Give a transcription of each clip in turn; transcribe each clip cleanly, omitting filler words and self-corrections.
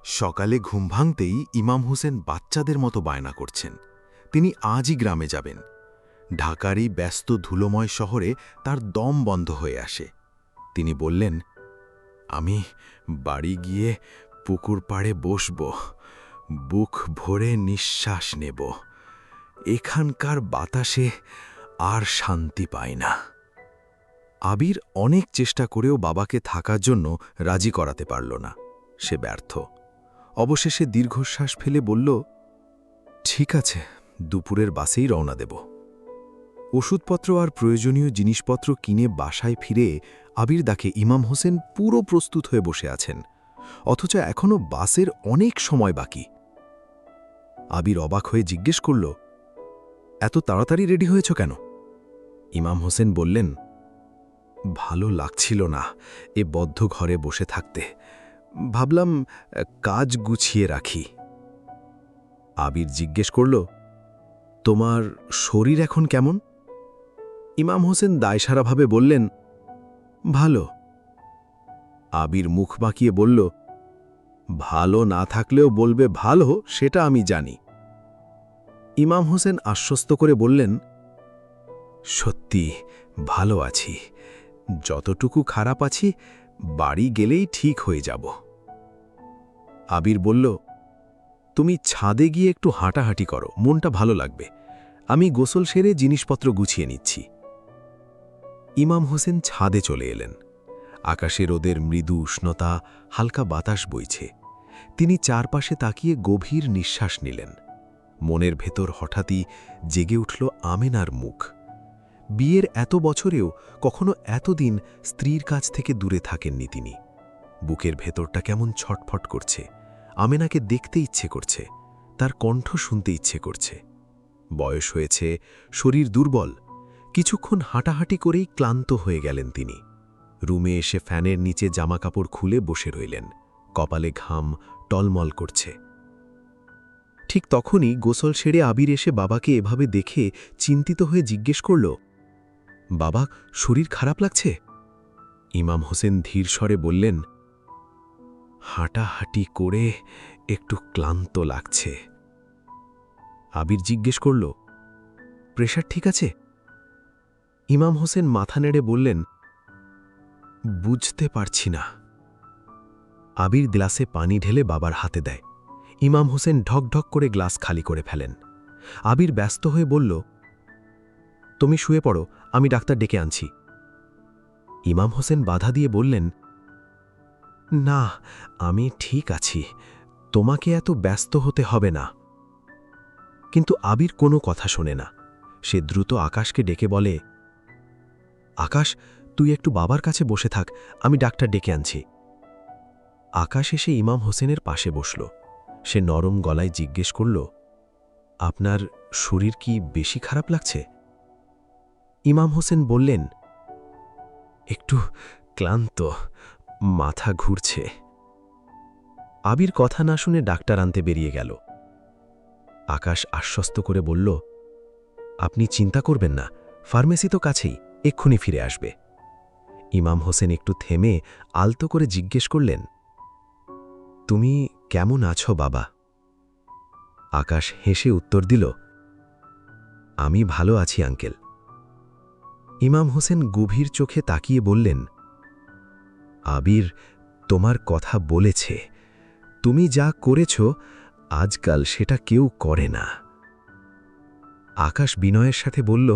সকালে ঘুম ভাঙতেই ইমাম হোসেন বাচ্চাদের মতো বায়না করছেন। তিনি আজই গ্রামে যাবেন। ঢাকারই ব্যস্ত ধুলোময় শহরে তার দম বন্ধ হয়ে আসে। তিনি বললেন, আমি বাড়ি গিয়ে পুকুর পাড়ে বসব, বুক ভরে নিঃশ্বাস নেব। এখানকার বাতাসে আর শান্তি পায় না। আবির অনেক চেষ্টা করেও বাবাকে থাকার জন্য রাজি করাতে পারল না। সে ব্যর্থ। অবশেষে দীর্ঘশ্বাস ফেলে বলল, ঠিক আছে, দুপুরের বাসেই রওনা দেব। ওষুধপত্র আর প্রয়োজনীয় জিনিসপত্র কিনে বাসায় ফিরে আবির দেখে ইমাম হোসেন পুরো প্রস্তুত হয়ে বসে আছেন, অথচ এখনও বাসের অনেক সময় বাকি। আবির অবাক হয়ে জিজ্ঞেস করল, এত তাড়াতাড়ি রেডি হয়েছ কেন? ইমাম হোসেন বললেন, ভালো লাগছিল না এ বদ্ধ ঘরে বসে থাকতে। ভাবলাম কাজ গুছিয়ে রাখি। আবির জিজ্ঞেস করল, তোমার শরীর এখন কেমন? ইমাম হোসেন দায়সারাভাবে বললেন, ভালো। আবির মুখ বাঁকিয়ে বলল, ভালো না থাকলেও বলবে ভালো, সেটা আমি জানি। ইমাম হোসেন আশ্বস্ত করে বললেন, সত্যি ভালো আছি। যতটুকু খারাপ আছি বাড়ি গেলেই ঠিক হয়ে যাব। আবির বলল, তুমি ছাদে গিয়ে একটু হাঁটাহাঁটি করো, মনটা ভালো লাগবে। আমি গোসল সেরে জিনিসপত্র গুছিয়ে নিচ্ছি। ইমাম হোসেন ছাদে চলে এলেন। আকাশে রোদের মৃদু উষ্ণতা, হালকা বাতাস বইছে। তিনি চারপাশে তাকিয়ে গভীর নিঃশ্বাস নিলেন। মনের ভেতর হঠাৎই জেগে উঠল আমেনার মুখ। বিয়ের এত বছরেও কখনো এতদিন স্ত্রীর কাছ থেকে দূরে থাকেননি তিনি। বুকের ভেতরটা কেমন ছটফট করছে। আমেনাকে দেখতে ইচ্ছে করছে, তার কণ্ঠ শুনতে ইচ্ছে করছে। বয়স হয়েছে, শরীর দুর্বল। কিছুক্ষণ হাঁটাহাঁটি করেই ক্লান্ত হয়ে গেলেন তিনি। রুমে এসে ফ্যানের নিচে জামাকাপড় খুলে বসে রইলেন। কপালে ঘাম টলমল করছে। ঠিক তখনই গোসল সেরে আবির এসে বাবাকে এভাবে দেখে চিন্তিত হয়ে জিজ্ঞেস করল, বাবা, শরীর খারাপ লাগছে? ইমাম হোসেন ধীর স্বরে বললেন, হাঁটাহাঁটি করে একটু ক্লান্ত লাগছে। আবির জিজ্ঞেস করল, প্রেশার ঠিক আছে? ইমাম হোসেন মাথা নেড়ে বললেন, বুঝতে পারছি না। আবির গ্লাসে পানি ঢেলে বাবার হাতে দেয়। ইমাম হোসেন ঢকঢক করে গ্লাস খালি করে ফেলেন। আবির ব্যস্ত হয়ে বলল, তুমি শুয়ে পড়ো, আমি ডাক্তার ডেকে আনছি। ইমাম হোসেন বাধা দিয়ে বললেন, না, আমি ঠিক আছি, তোমাকে এত ব্যস্ত হতে হবে না। কিন্তু আবির কোনো কথা শোনে না। সে দ্রুত আকাশকে ডেকে বলে, আকাশ, তুই একটু বাবার কাছে বসে থাক, আমি ডাক্তার ডেকে আনছি। আকাশ এসে ইমাম হোসেনের পাশে বসল। সে নরম গলায় জিজ্ঞেস করল, আপনার শরীর কি বেশি খারাপ লাগছে? ইমাম হোসেন বললেন, একটু ক্লান্ত, মাথা ঘুরছে। আবির কথা না শুনে ডাক্তার আনতে বেরিয়ে গেল। আকাশ আশ্বস্ত করে বলল, আপনি চিন্তা করবেন না, ফার্মেসি তো কাছেই, এক্ষুনি ফিরে আসবে। ইমাম হোসেন একটু থেমে আলতো করে জিজ্ঞেস করলেন, তুমি কেমন আছো বাবা? আকাশ হেসে উত্তর দিল, আমি ভালো আছি আঙ্কেল। ইমাম হোসেন গভীর চোখে তাকিয়ে বললেন, আবির তোমার কথা বলেছে, তুমি যা করেছ আজকাল সেটা কেউ করে না। আকাশ বিনয়ের সাথে বলল,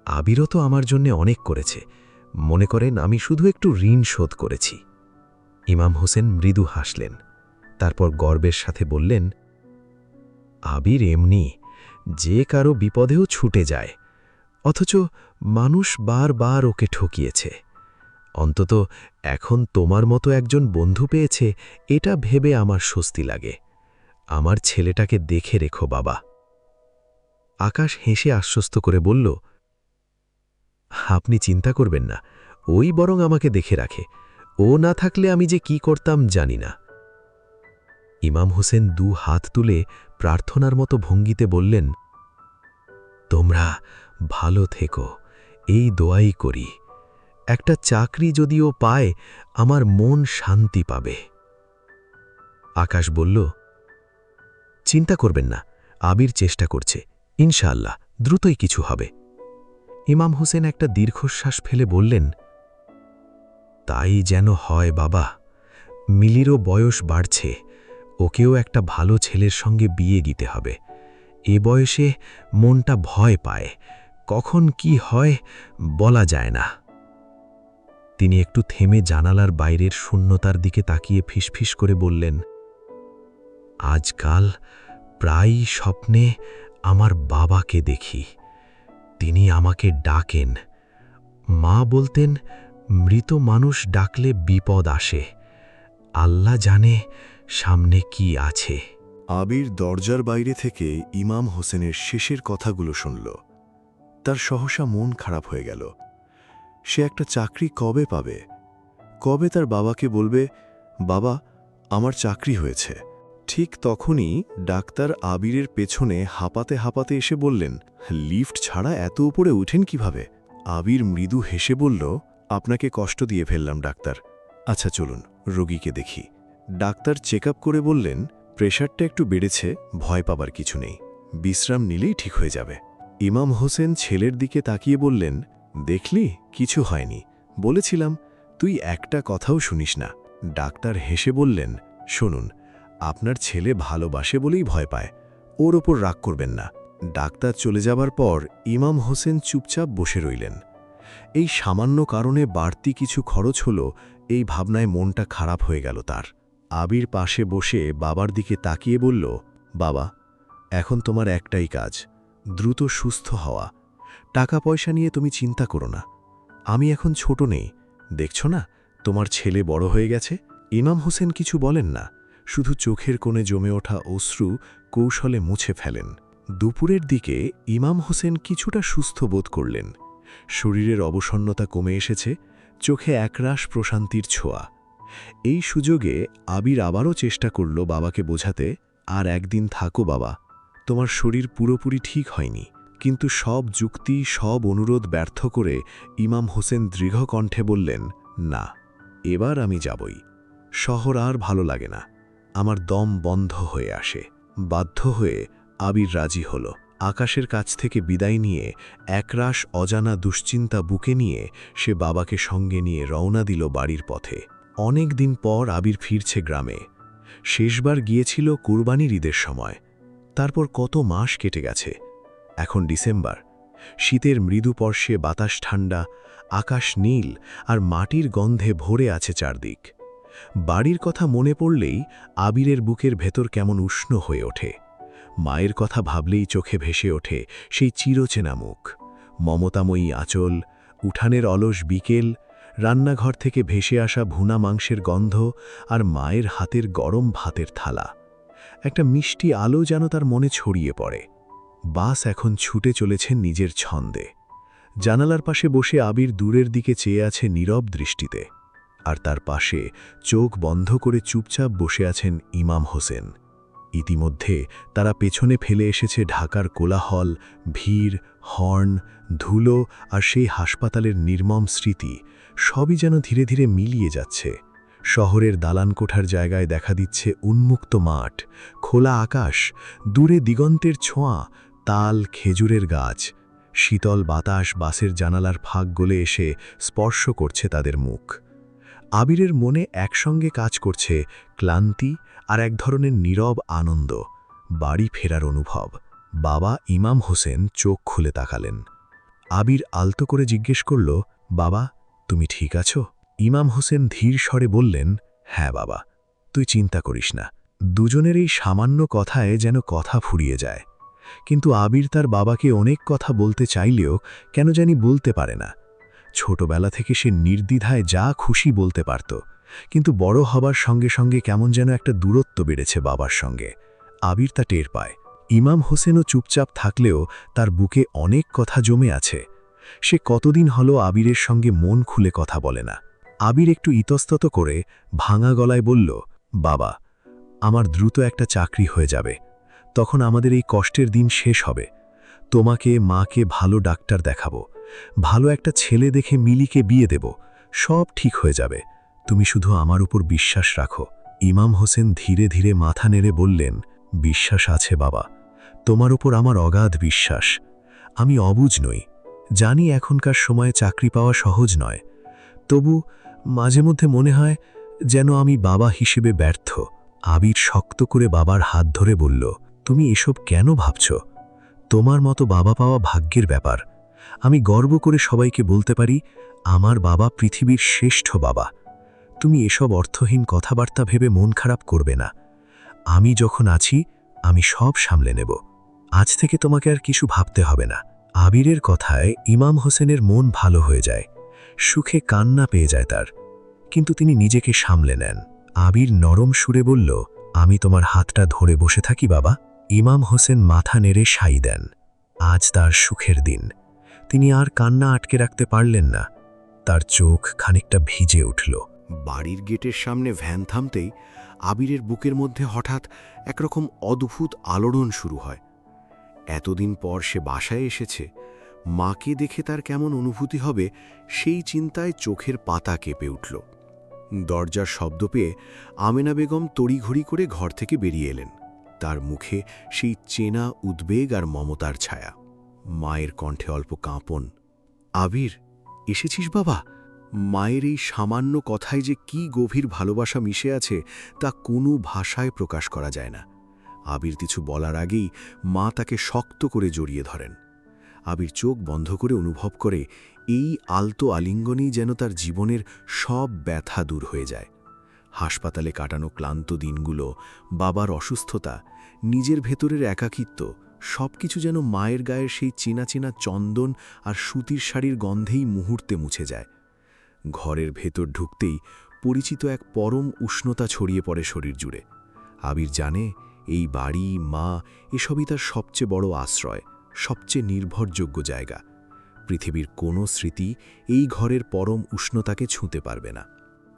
আবিরও তো আমার জন্য অনেক করেছে, মনে করেন আমি শুধু একটু ঋণ শোধ করেছি। ইমাম হোসেন মৃদু হাসলেন, তারপর গর্বের সাথে বললেন, আবির এমনি, যে কারো বিপদেও ছুটে যায়, অথচ মানুষ বারবার ওকে ঠকিয়েছে। অন্তত এখন তোমার মতো একজন বন্ধু পেয়েছে, এটা ভেবে আমার স্বস্তি লাগে। আমার ছেলেটাকে দেখে রেখো বাবা। আকাশ হেসে আশ্বস্ত করে বলল, আপনি চিন্তা করবেন না, ওই বরং আমাকে দেখে রাখে, ও না থাকলে আমি যে কি করতাম জানি না। ইমাম হোসেন দু হাত তুলে প্রার্থনার মতো ভঙ্গিতে বললেন, তোমরা ভালো থেকো, এই দোয়াই করি। একটা চাকরি যদিও পায়, আমার মন শান্তি পাবে। আকাশ বলল, চিন্তা করবেন না, আবির চেষ্টা করছে, ইনশাআল্লাহ দ্রুতই কিছু হবে। ইমাম হোসেন একটা দীর্ঘশ্বাস ফেলে বললেন, তাই যেন হয় বাবা, মিলিরও বয়স বাড়ছে, ওকেও একটা ভালো ছেলের সঙ্গে বিয়ে দিতে হবে। এ বয়সে মনটা ভয় পায়, কখন কি হয় বলা যায় না। তিনি একটু থেমে জানালার বাইরের শূন্যতার দিকে তাকিয়ে ফিসফিস করে বললেন, আজকাল প্রায়ই স্বপ্নে আমার বাবাকে দেখি। তিনি আমাকে ডাকেন। মা বলতেন, মৃত মানুষ ডাকলে বিপদ আসে। আল্লাহ জানে সামনে কি আছে। আবির দরজার বাইরে থেকে ইমাম হোসেনের শেষের কথাগুলো শুনল। তার সহসা মন খারাপ হয়ে গেল। সে একটা চাকরি কবে পাবে? কবে তার বাবাকে বলবে, বাবা, আমার চাকরি হয়েছে? ঠিক তখনই ডাক্তার আবিরের পেছনে হাঁপাতে হাঁপাতে এসে বললেন, লিফট ছাড়া এত উপরে উঠেন কিভাবে? আবির মৃদু হেসে বলল, আপনাকে কষ্ট দিয়ে ফেললাম ডাক্তার। আচ্ছা চলুন, রোগীকে দেখি। ডাক্তার চেক আপ করে বললেন, প্রেশারটা একটু বেড়েছে, ভয় পাবার কিছু নেই, বিশ্রাম নিলেই ঠিক হয়ে যাবে। ইমাম হোসেন ছেলের দিকে তাকিয়ে বললেন, দেখলি, কিছু হয়নি, বলেছিলাম, তুই একটা কথাও শুনিস না। ডাক্তার হেসে বললেন, শুনুন, আপনার ছেলে ভালোবাসে বলেই ভয় পায়, ওর ওপর রাগ করবেন না। ডাক্তার চলে যাবার পর ইমাম হোসেন চুপচাপ বসে রইলেন। এই সামান্য কারণে বাড়তি কিছু খরচ হলো, এই ভাবনায় মনটা খারাপ হয়ে গেল তার। আবির পাশে বসে বাবার দিকে তাকিয়ে বলল, বাবা, এখন তোমার একটাই কাজ, দ্রুত সুস্থ হওয়া। টাকা পয়সা নিয়ে তুমি চিন্তা করো না। আমি এখন ছোট নেই, দেখছ না তোমার ছেলে বড় হয়ে গেছে। ইমাম হোসেন কিছু বলেন না, শুধু চোখের কোণে জমে ওঠা অশ্রু কৌশলে মুছে ফেলেন। দুপুরের দিকে ইমাম হোসেন কিছুটা সুস্থ বোধ করলেন। শরীরের অবসন্নতা কমে এসেছে, চোখে একরাশ প্রশান্তির ছোঁয়া। এই সুযোগে আবির আবারও চেষ্টা করল বাবাকে বোঝাতে, আর একদিন থাকো বাবা, তোমার শরীর পুরোপুরি ঠিক হয়নি। কিন্তু সব যুক্তি, সব অনুরোধ ব্যর্থ করে ইমাম হোসেন দৃঢ় কণ্ঠে বললেন, না, এবার আমি যাবই। শহর আর ভালো লাগে না, আমার দম বন্ধ হয়ে আসে। বাধ্য হয়ে আবির রাজি হল। আকাশের কাছ থেকে বিদায় নিয়ে একরাশ অজানা দুশ্চিন্তা বুকে নিয়ে সে বাবাকে সঙ্গে নিয়ে রওনা দিল বাড়ির পথে। অনেক দিন পর আবির ফিরছে গ্রামে। শেষবার গিয়েছিল কুরবানির ঈদের সময়। তারপর কত মাস কেটে গেছে। এখন ডিসেম্বর, শীতের মৃদু পর্শে বাতাস ঠান্ডা, আকাশ নীল, আর মাটির গন্ধে ভরে আছে চারদিক। বাড়ির কথা মনে পড়লেই আবিরের বুকের ভেতর কেমন উষ্ণ হয়ে ওঠে। মায়ের কথা ভাবলেই চোখে ভেসে ওঠে সেই চিরচেনা মুখ, মমতাময়ী আঁচল, উঠানের অলস বিকেল, রান্নাঘর থেকে ভেসে আসা ভুনা মাংসের গন্ধ, আর মায়ের হাতের গরম ভাতের থালা। একটা মিষ্টি আলো যেন তার মনে ছড়িয়ে পড়ে। বাস এখন ছুটে চলেছে নিজের ছন্দে। জানালার পাশে বসে আবির দূরের দিকে চেয়ে আছে নীরব দৃষ্টিতে। আর তার পাশে চোখ বন্ধ করে চুপচাপ বসে আছেন ইমাম হোসেন। ইতিমধ্যে তারা পেছনে ফেলে এসেছে ঢাকার কোলাহল, ভিড়, হর্ন, ধুলো, আর সেই হাসপাতালের নির্মম স্মৃতি। সবই যেন ধীরে ধীরে মিলিয়ে যাচ্ছে। শহরের দালানকোঠার জায়গায় দেখা দিচ্ছে উন্মুক্ত মাঠ, খোলা আকাশ, দূরে দিগন্তের ছোঁয়া, তাল, খেজুরের গাছ। শীতল বাতাস বাসের জানালার ফাঁক গলে এসে স্পর্শ করছে তাদের মুখ। আবিরের মনে একসঙ্গে কাজ করছে ক্লান্তি আর এক ধরনের নীরব আনন্দ, বাড়ি ফেরার অনুভব। বাবা ইমাম হোসেন চোখ খুলে তাকালেন। আবির আলতো করে জিজ্ঞেস করল, বাবা, তুমি ঠিক আছো? ইমাম হোসেন ধীর স্বরে বললেন, হ্যাঁ বাবা, তুই চিন্তা করিস না। দুজনের এই সামান্য কথায় যেন কথা ফুরিয়ে যায়। কিন্তু আবির তার বাবাকে অনেক কথা বলতে চাইলেও কেন জানি বলতে পারে না। ছোটবেলা থেকে সে নির্দ্বিধায় যা খুশি বলতে পারত, কিন্তু বড় হবার সঙ্গে সঙ্গে কেমন যেন একটা দূরত্ব বেড়েছে বাবার সঙ্গে। আবির তা টের পায়। ইমাম হোসেনও চুপচাপ থাকলেও তার বুকে অনেক কথা জমে আছে। সে কতদিন হলো আবিরের সঙ্গে মন খুলে কথা বলে না। আবির একটু ইতস্তত করে ভাঙা গলায় বলল, বাবা, আমার দ্রুত একটা চাকরি হয়ে যাবে, তখন আমাদের এই কষ্টের দিন শেষ হবে। তোমাকে, মাকে ভালো ডাক্তার দেখাবো, ভালো একটা ছেলে দেখে মিলিকে বিয়ে দেব, সব ঠিক হয়ে যাবে। তুমি শুধু আমার উপর বিশ্বাস রাখো। ইমাম হোসেন ধীরে ধীরে মাথা নেড়ে বললেন, বিশ্বাস আছে বাবা, তোমার ওপর আমার অগাধ বিশ্বাস। আমি অবুঝ নই, জানি এখনকার সময়ে চাকরি পাওয়া সহজ নয়, তবু মাঝে মধ্যে মনে হয় যেন আমি বাবা হিসেবে ব্যর্থ। আবির শক্ত করে বাবার হাত ধরে বলল, তুমি এসব কেন ভাবছ? তোমার মতো বাবা পাওয়া ভাগ্যের ব্যাপার। আমি গর্ব করে সবাইকে বলতে পারি, আমার বাবা পৃথিবীর শ্রেষ্ঠ বাবা। তুমি এসব অর্থহীন কথাবার্তা ভেবে মন খারাপ করবে না। আমি যখন আছি, আমি সব সামলে নেব। আজ থেকে তোমাকে আর কিছু ভাবতে হবে না। আবিরের কথায় ইমাম হোসেনের মন ভালো হয়ে যায়, সুখে কান্না পেয়ে যায় তার। কিন্তু তিনি নিজেকে সামলে নেন। আবির নরম সুরে বলল, আমি তোমার হাতটা ধরে বসে থাকি বাবা। ইমাম হোসেন মাথা নেড়ে সাই দেন। আজ তার সুখের দিন। তিনি আর কান্না আটকে রাখতে পারলেন না। তার চোখ খানিকটা ভিজে উঠল। বাড়ির গেটের সামনে ভ্যান থামতেই আবিরের বুকের মধ্যে হঠাৎ একরকম অদ্ভুত আলোড়ন শুরু হয়। এতদিন পর সে বাসায় এসেছে, মাকে দেখে তার কেমন অনুভূতি হবে সেই চিন্তায় চোখের পাতা কেঁপে উঠল। দরজার শব্দ পেয়ে আমেনা বেগম তড়িঘড়ি করে ঘর থেকে বেরিয়ে এলেন। তার মুখে সেই চেনা উদ্বেগ আর মমতার ছায়া। মায়ের কণ্ঠে অল্প কাঁপন। আবির, এসেছিস বাবা? মায়ের এই সামান্য কথায় যে কি গভীর ভালোবাসা মিশে আছে তা কোনো ভাষায় প্রকাশ করা যায় না। আবির কিছু বলার আগেই মা তাকে শক্ত করে জড়িয়ে ধরেন। আবির চোখ বন্ধ করে অনুভব করে এই আলতো আলিঙ্গনেই যেন তার জীবনের সব ব্যথা দূর হয়ে যায়। হাসপাতালে কাটানো ক্লান্ত দিনগুলো, বাবার অসুস্থতা, নিজের ভেতরের একাকিত্ব, সবকিছু যেন মায়ের গায়ের সেই চেনা চেনা চন্দন আর সুতির শাড়ির গন্ধেই মুহূর্তে মুছে যায়। ঘরের ভেতর ঢুকতেই পরিচিত এক পরম উষ্ণতা ছড়িয়ে পড়ে শরীর জুড়ে। আবির জানে এই বাড়ি, মা, এসবই তার সবচেয়ে বড় আশ্রয়, সবচেয়ে নির্ভরযোগ্য জায়গা। পৃথিবীর কোনো স্মৃতি এই ঘরের পরম উষ্ণতাকে ছুঁতে পারবে না।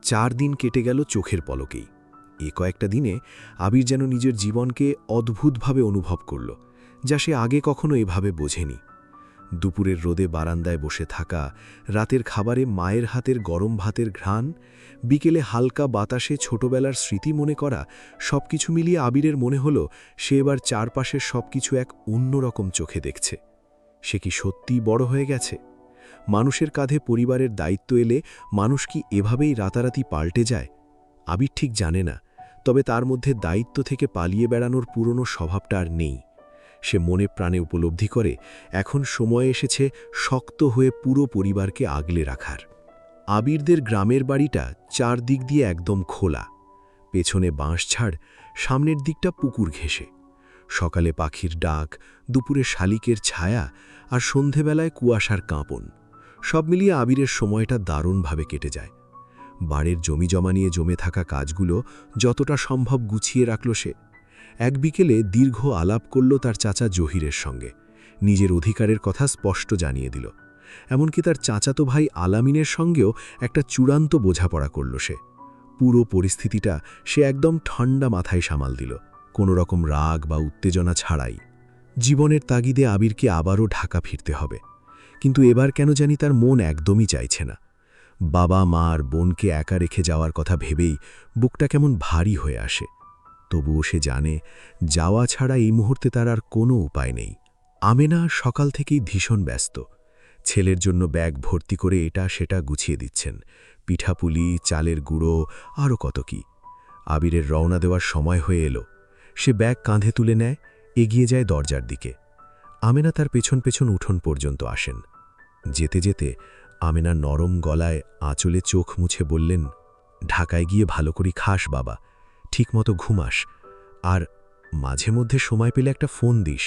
4 দিন কেটে গেল চোখের পলকেই। কয়েকটা দিনে আবির যেন নিজের জীবনকে অদ্ভুতভাবে অনুভব করল, যা সে আগে কখনো এভাবে বোঝেনি। দুপুরের রোদে বারান্দায় বসে থাকা, রাতের খাবারে মায়ের হাতের গরম ভাতের ঘ্রাণ, বিকেলে হালকা বাতাসে ছোটবেলার স্মৃতি মনে করা, সবকিছু মিলিয়ে আবিরের মনে হল সে এবার চারপাশের সবকিছু এক অন্যরকম চোখে দেখছে। সে কি সত্যিই বড় হয়ে গেছে? মানুষের কাঁধে পরিবারের দায়িত্ব এলে মানুষ কি এভাবেই রাতারাতি পাল্টে যায়? আবির ঠিক জানে না, তবে তার মধ্যে দায়িত্ব থেকে পালিয়ে বেড়ানোর পুরনো স্বভাবটা আর নেই। সে মনে প্রাণে উপলব্ধি করে এখন সময় এসেছে শক্ত হয়ে পুরো পরিবারকে আগলে রাখার। আবিরদের গ্রামের বাড়িটা চারদিক দিয়ে একদম খোলা। পেছনে বাঁশঝাড়, সামনের দিকটা পুকুর ঘেঁষে। সকালে পাখির ডাক, দুপুরে শালিকের ছায়া, আর সন্ধেবেলায় কুয়াশার কাঁপন, সব মিলিয়ে আবিরের সময়টা দারুণভাবে কেটে যায়। বাড়ির জমি জমা নিয়ে জমে থাকা কাজগুলো যতটা সম্ভব গুছিয়ে রাখল সে। এক বিকেলে দীর্ঘ আলাপ করল তার চাচা জহিরের সঙ্গে, নিজের অধিকারের কথা স্পষ্ট জানিয়ে দিল। এমনকি তার চাচাতো ভাই আলামিনের সঙ্গেও একটা চূড়ান্ত বোঝাপড়া করল সে। পুরো পরিস্থিতিটা সে একদম ঠান্ডা মাথায় সামাল দিল, কোনো রকম রাগ বা উত্তেজনা ছাড়াই। জীবনের তাগিদে আবিরকে আবারও ঢাকা ফিরতে হবে, কিন্তু এবার কেন জানি তার মন একদমই চাইছে না। বাবা, মা আর বোনকে একা রেখে যাওয়ার কথা ভেবেই বুকটা কেমন ভারী হয়ে আসে। তবুও সে জানে যাওয়া ছাড়া এই মুহূর্তে তার আর কোনো উপায় নেই। আমেনা সকাল থেকেই ভীষণ ব্যস্ত। ছেলের জন্য ব্যাগ ভর্তি করে এটা সেটা গুছিয়ে দিচ্ছেন, পিঠাপুলি, চালের গুঁড়ো, আরও কত কি। আবিরের রওনা দেওয়ার সময় হয়ে এলো। সে ব্যাগ কাঁধে তুলে নেয়, এগিয়ে যায় দরজার দিকে। আমেনা তার পেছন পেছন উঠোন পর্যন্ত আসেন। যেতে যেতে আমেনা নরম গলায় আঁচলে চোখ মুছে বললেন, ঢাকায় গিয়ে ভালো করে খাস বাবা, ঠিকমতো ঘুমাস, আর মাঝে মধ্যে সময় পেলে একটা ফোন দিস।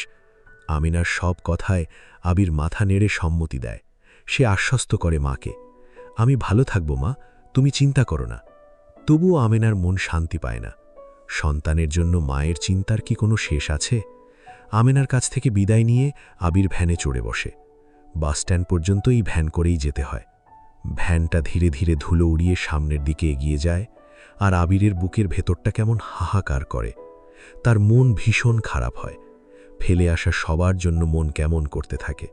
আমিনার সব কথায় আবির মাথা নেড়ে সম্মতি দেয়। সে আশ্বস্ত করে মাকে, আমি ভালো থাকব মা, তুমি চিন্তা করো না। তবুও আমেনার মন শান্তি পায় না। সন্তানের জন্য মায়ের চিন্তার কি কোনো শেষ আছে? আমেনার কাছ থেকে বিদায় নিয়ে আবির ভ্যানে চড়ে বসে। বাসস্ট্যান্ড পর্যন্ত এই ভ্যান করেই যেতে হয়। ভ্যানটা ধীরে ধীরে ধুলো উড়িয়ে সামনের দিকে এগিয়ে যায়, আর আবিরের বুকের ভেতরটা কেমন হাহাকার করে। তার মন ভীষণ খারাপ হয়। ফেলে আসা সবার জন্য মন কেমন করতে থাকে।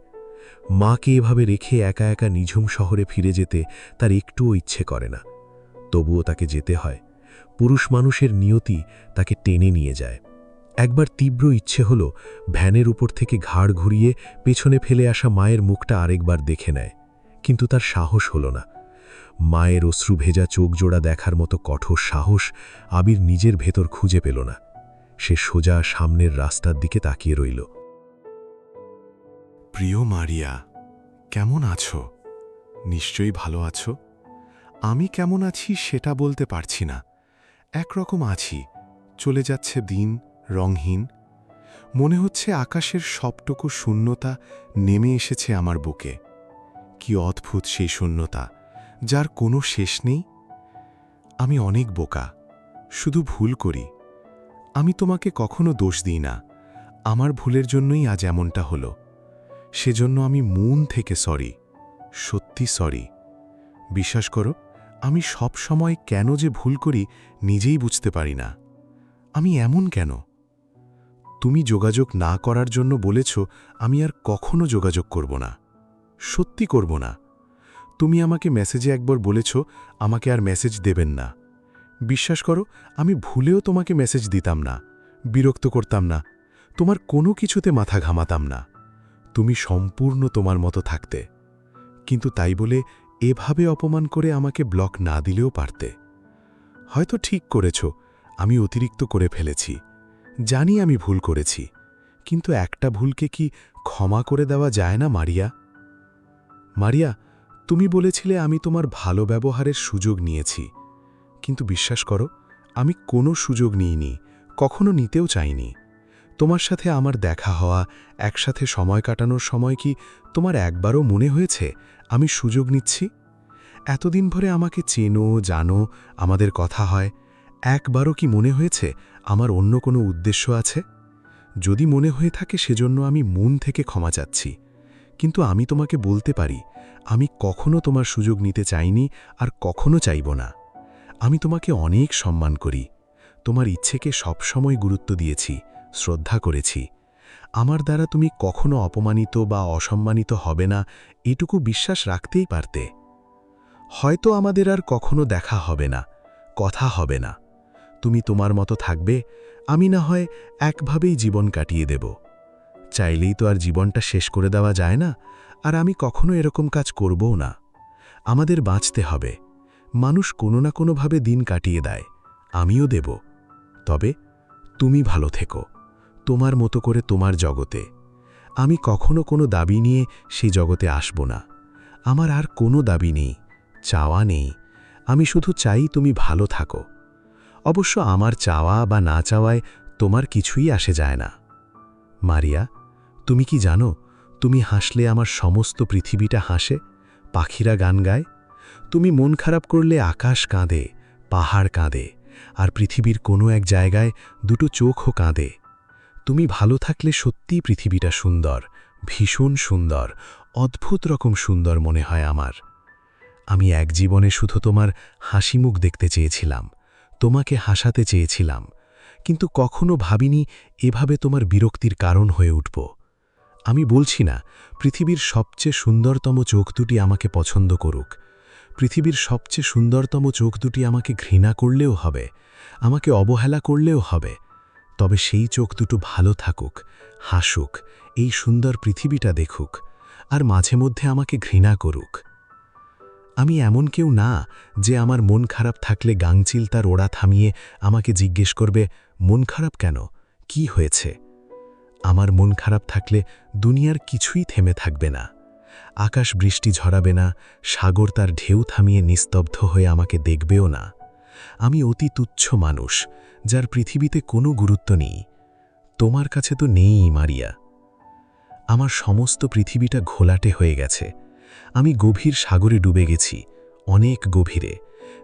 মাকে এভাবে রেখে একা একা নিঝুম শহরে ফিরে যেতে তার একটুও ইচ্ছে করে না। তবুও তাকে যেতে হয়। পুরুষ মানুষের নিয়তি তাকে টেনে নিয়ে যায়। একবার তীব্র ইচ্ছে হল ভ্যানের উপর থেকে ঘাড় ঘুরিয়ে পেছনে ফেলে আসা মায়ের মুখটা আরেকবার দেখে নেয়, কিন্তু তার সাহস হল না। মায়ের অশ্রু ভেজা চোখ জোড়া দেখার মতো কঠোর সাহস আবির নিজের ভেতর খুঁজে পেল না। সে সোজা সামনের রাস্তার দিকে তাকিয়ে রইল। প্রিয় মারিয়া, কেমন আছো? নিশ্চয়ই ভালো আছো। আমি কেমন আছি সেটা বলতে পারছি না। একরকম আছি, চলে যাচ্ছে দিন রংহীন। মনে হচ্ছে আকাশের সবটুকু শূন্যতা নেমে এসেছে আমার বুকে। কি অদ্ভুত সেই শূন্যতা, যার কোনো শেষ নেই। আমি অনেক বোকা, শুধু ভুল করি। আমি তোমাকে কখনো দোষ দিই না, আমার ভুলের জন্যই আজ এমনটা হলো। সেজন্য আমি মন থেকে সরি, সত্যি সরি। বিশ্বাস করো, আমি সব সময় কেন যে ভুল করি নিজেই বুঝতে পারি না। আমি এমন কেন? তুমি যোগাযোগ না করার জন্য বলেছ, আমি আর কখনো যোগাযোগ করব না, সত্যি করব না। তুমি আমাকে মেসেজে একবার বলেছ আমাকে আর মেসেজ দেবেন না। বিশ্বাস করো, আমি ভুলেও তোমাকে মেসেজ দিতাম না, বিরক্ত করতাম না, তোমার কোনো কিছুতে মাথা ঘামাতাম না। তুমি সম্পূর্ণ তোমার মতো থাকতে। কিন্তু তাই বলে এভাবে অপমান করে আমাকে ব্লক না দিলেও পারতে। হয়তো ঠিক করেছ, আমি অতিরিক্ত করে ফেলেছি। জানি আমি ভুল করেছি, কিন্তু একটা ভুলকে কি ক্ষমা করে দেওয়া যায় না মারিয়া? মারিয়া, তুমি বলেছিলে আমি তোমার ভালো ব্যবহারের সুযোগ নিয়েছি, কিন্তু বিশ্বাস করো, আমি কোনো সুযোগ নিইনি, কখনো নিতেও চাইনি। তোমার সাথে আমার দেখা হওয়া, একসাথে সময় কাটানোর সময় কি তোমার একবারও মনে হয়েছে আমি সুযোগ নিচ্ছি? এতদিন ভরে আমাকে চেনো, জানো, আমাদের কথা হয়, একবারও কি মনে হয়েছে আমার অন্য কোনো উদ্দেশ্য আছে? যদি মনে হয়ে থাকে সেজন্য আমি মন থেকে ক্ষমা চাচ্ছি, কিন্তু আমি তোমাকে বলতে পারি আমি কখনো তোমার সুযোগ নিতে চাইনি আর কখনো চাইব না। আমি তোমাকে অনেক সম্মান করি, তোমার ইচ্ছেকে সবসময় গুরুত্ব দিয়েছি, শ্রদ্ধা করেছি। আমার দ্বারা তুমি কখনো অপমানিত বা অসম্মানিত হবে না এটুকু বিশ্বাস রাখতেই পারতে। হয়তো আমাদের আর কখনো দেখা হবে না, কথা হবে না। তুমি তোমার মতো থাকবে, আমি না হয় একভাবেই জীবন কাটিয়ে দেব। চাইলেই তো আর জীবনটা শেষ করে দেওয়া যায় না, আর আমি কখনো এরকম কাজ করবও না। আমাদের বাঁচতে হবে, মানুষ কোনো না কোনোভাবে দিন কাটিয়ে দেয়, আমিও দেব। তবে তুমি ভালো থেকো, তোমার মতো করে তোমার জগতে। আমি কখনো কোনো দাবি নিয়ে সেই জগতে আসব না। আমার আর কোনো দাবি নেই, চাওয়া নেই। আমি শুধু চাই তুমি ভালো থাকো। অবশ্য আমার চাওয়া বা না চাওয়ায় তোমার কিছুই আসে যায় না। মারিয়া, তুমি কি জানো, তুমি হাসলে আমার সমস্ত পৃথিবীটা হাসে, পাখিরা গান গায়। তুমি মন খারাপ করলে আকাশ কাঁদে, পাহাড় কাঁদে, আর পৃথিবীর কোনো এক জায়গায় দুটো চোখও কাঁদে। তুমি ভালো থাকলে সত্যিই পৃথিবীটা সুন্দর, ভীষণ সুন্দর, অদ্ভুত রকম সুন্দর মনে হয় আমার। আমি এক জীবনে শুধু তোমার হাসি মুখ দেখতে চেয়েছিলাম, তোমাকে হাসাতে চেয়েছিলাম, কিন্তু কখনো ভাবিনি এভাবে তোমার বিরক্তির কারণ হয়ে উঠব। আমি বলছি না পৃথিবীর সবচেয়ে সুন্দরতম চোখ দুটি আমাকে পছন্দ করুক, পৃথিবীর সবচেয়ে সুন্দরতম চোখ দুটি আমাকে ঘৃণা করলেও হবে, আমাকে অবহেলা করলেও হবে, তবে সেই চোখ দুটো ভালো থাকুক, হাসুক, এই সুন্দর পৃথিবীটা দেখুক, আর মাঝে মধ্যে আমাকে ঘৃণা করুক। আমি এমন কেউ না যে আমার মন খারাপ থাকলে গাংচিল তার ওড়া থামিয়ে আমাকে জিজ্ঞেস করবে, মন খারাপ কেন, কি হয়েছে? আমার মন খারাপ থাকলে দুনিয়ার কিছুই থেমে থাকবে না, আকাশ বৃষ্টি ঝরাবে না, সাগর তার ঢেউ থামিয়ে নিস্তব্ধ হয়ে আমাকে দেখবেও না। আমি অতি তুচ্ছ মানুষ, যার পৃথিবীতে কোনো গুরুত্ব নেই। তোমার কাছে তো নেই মারিয়া। আমার সমস্ত পৃথিবীটা ঘোলাটে হয়ে গেছে, আমি গভীর সাগরে ডুবে গেছি, অনেক গভীরে,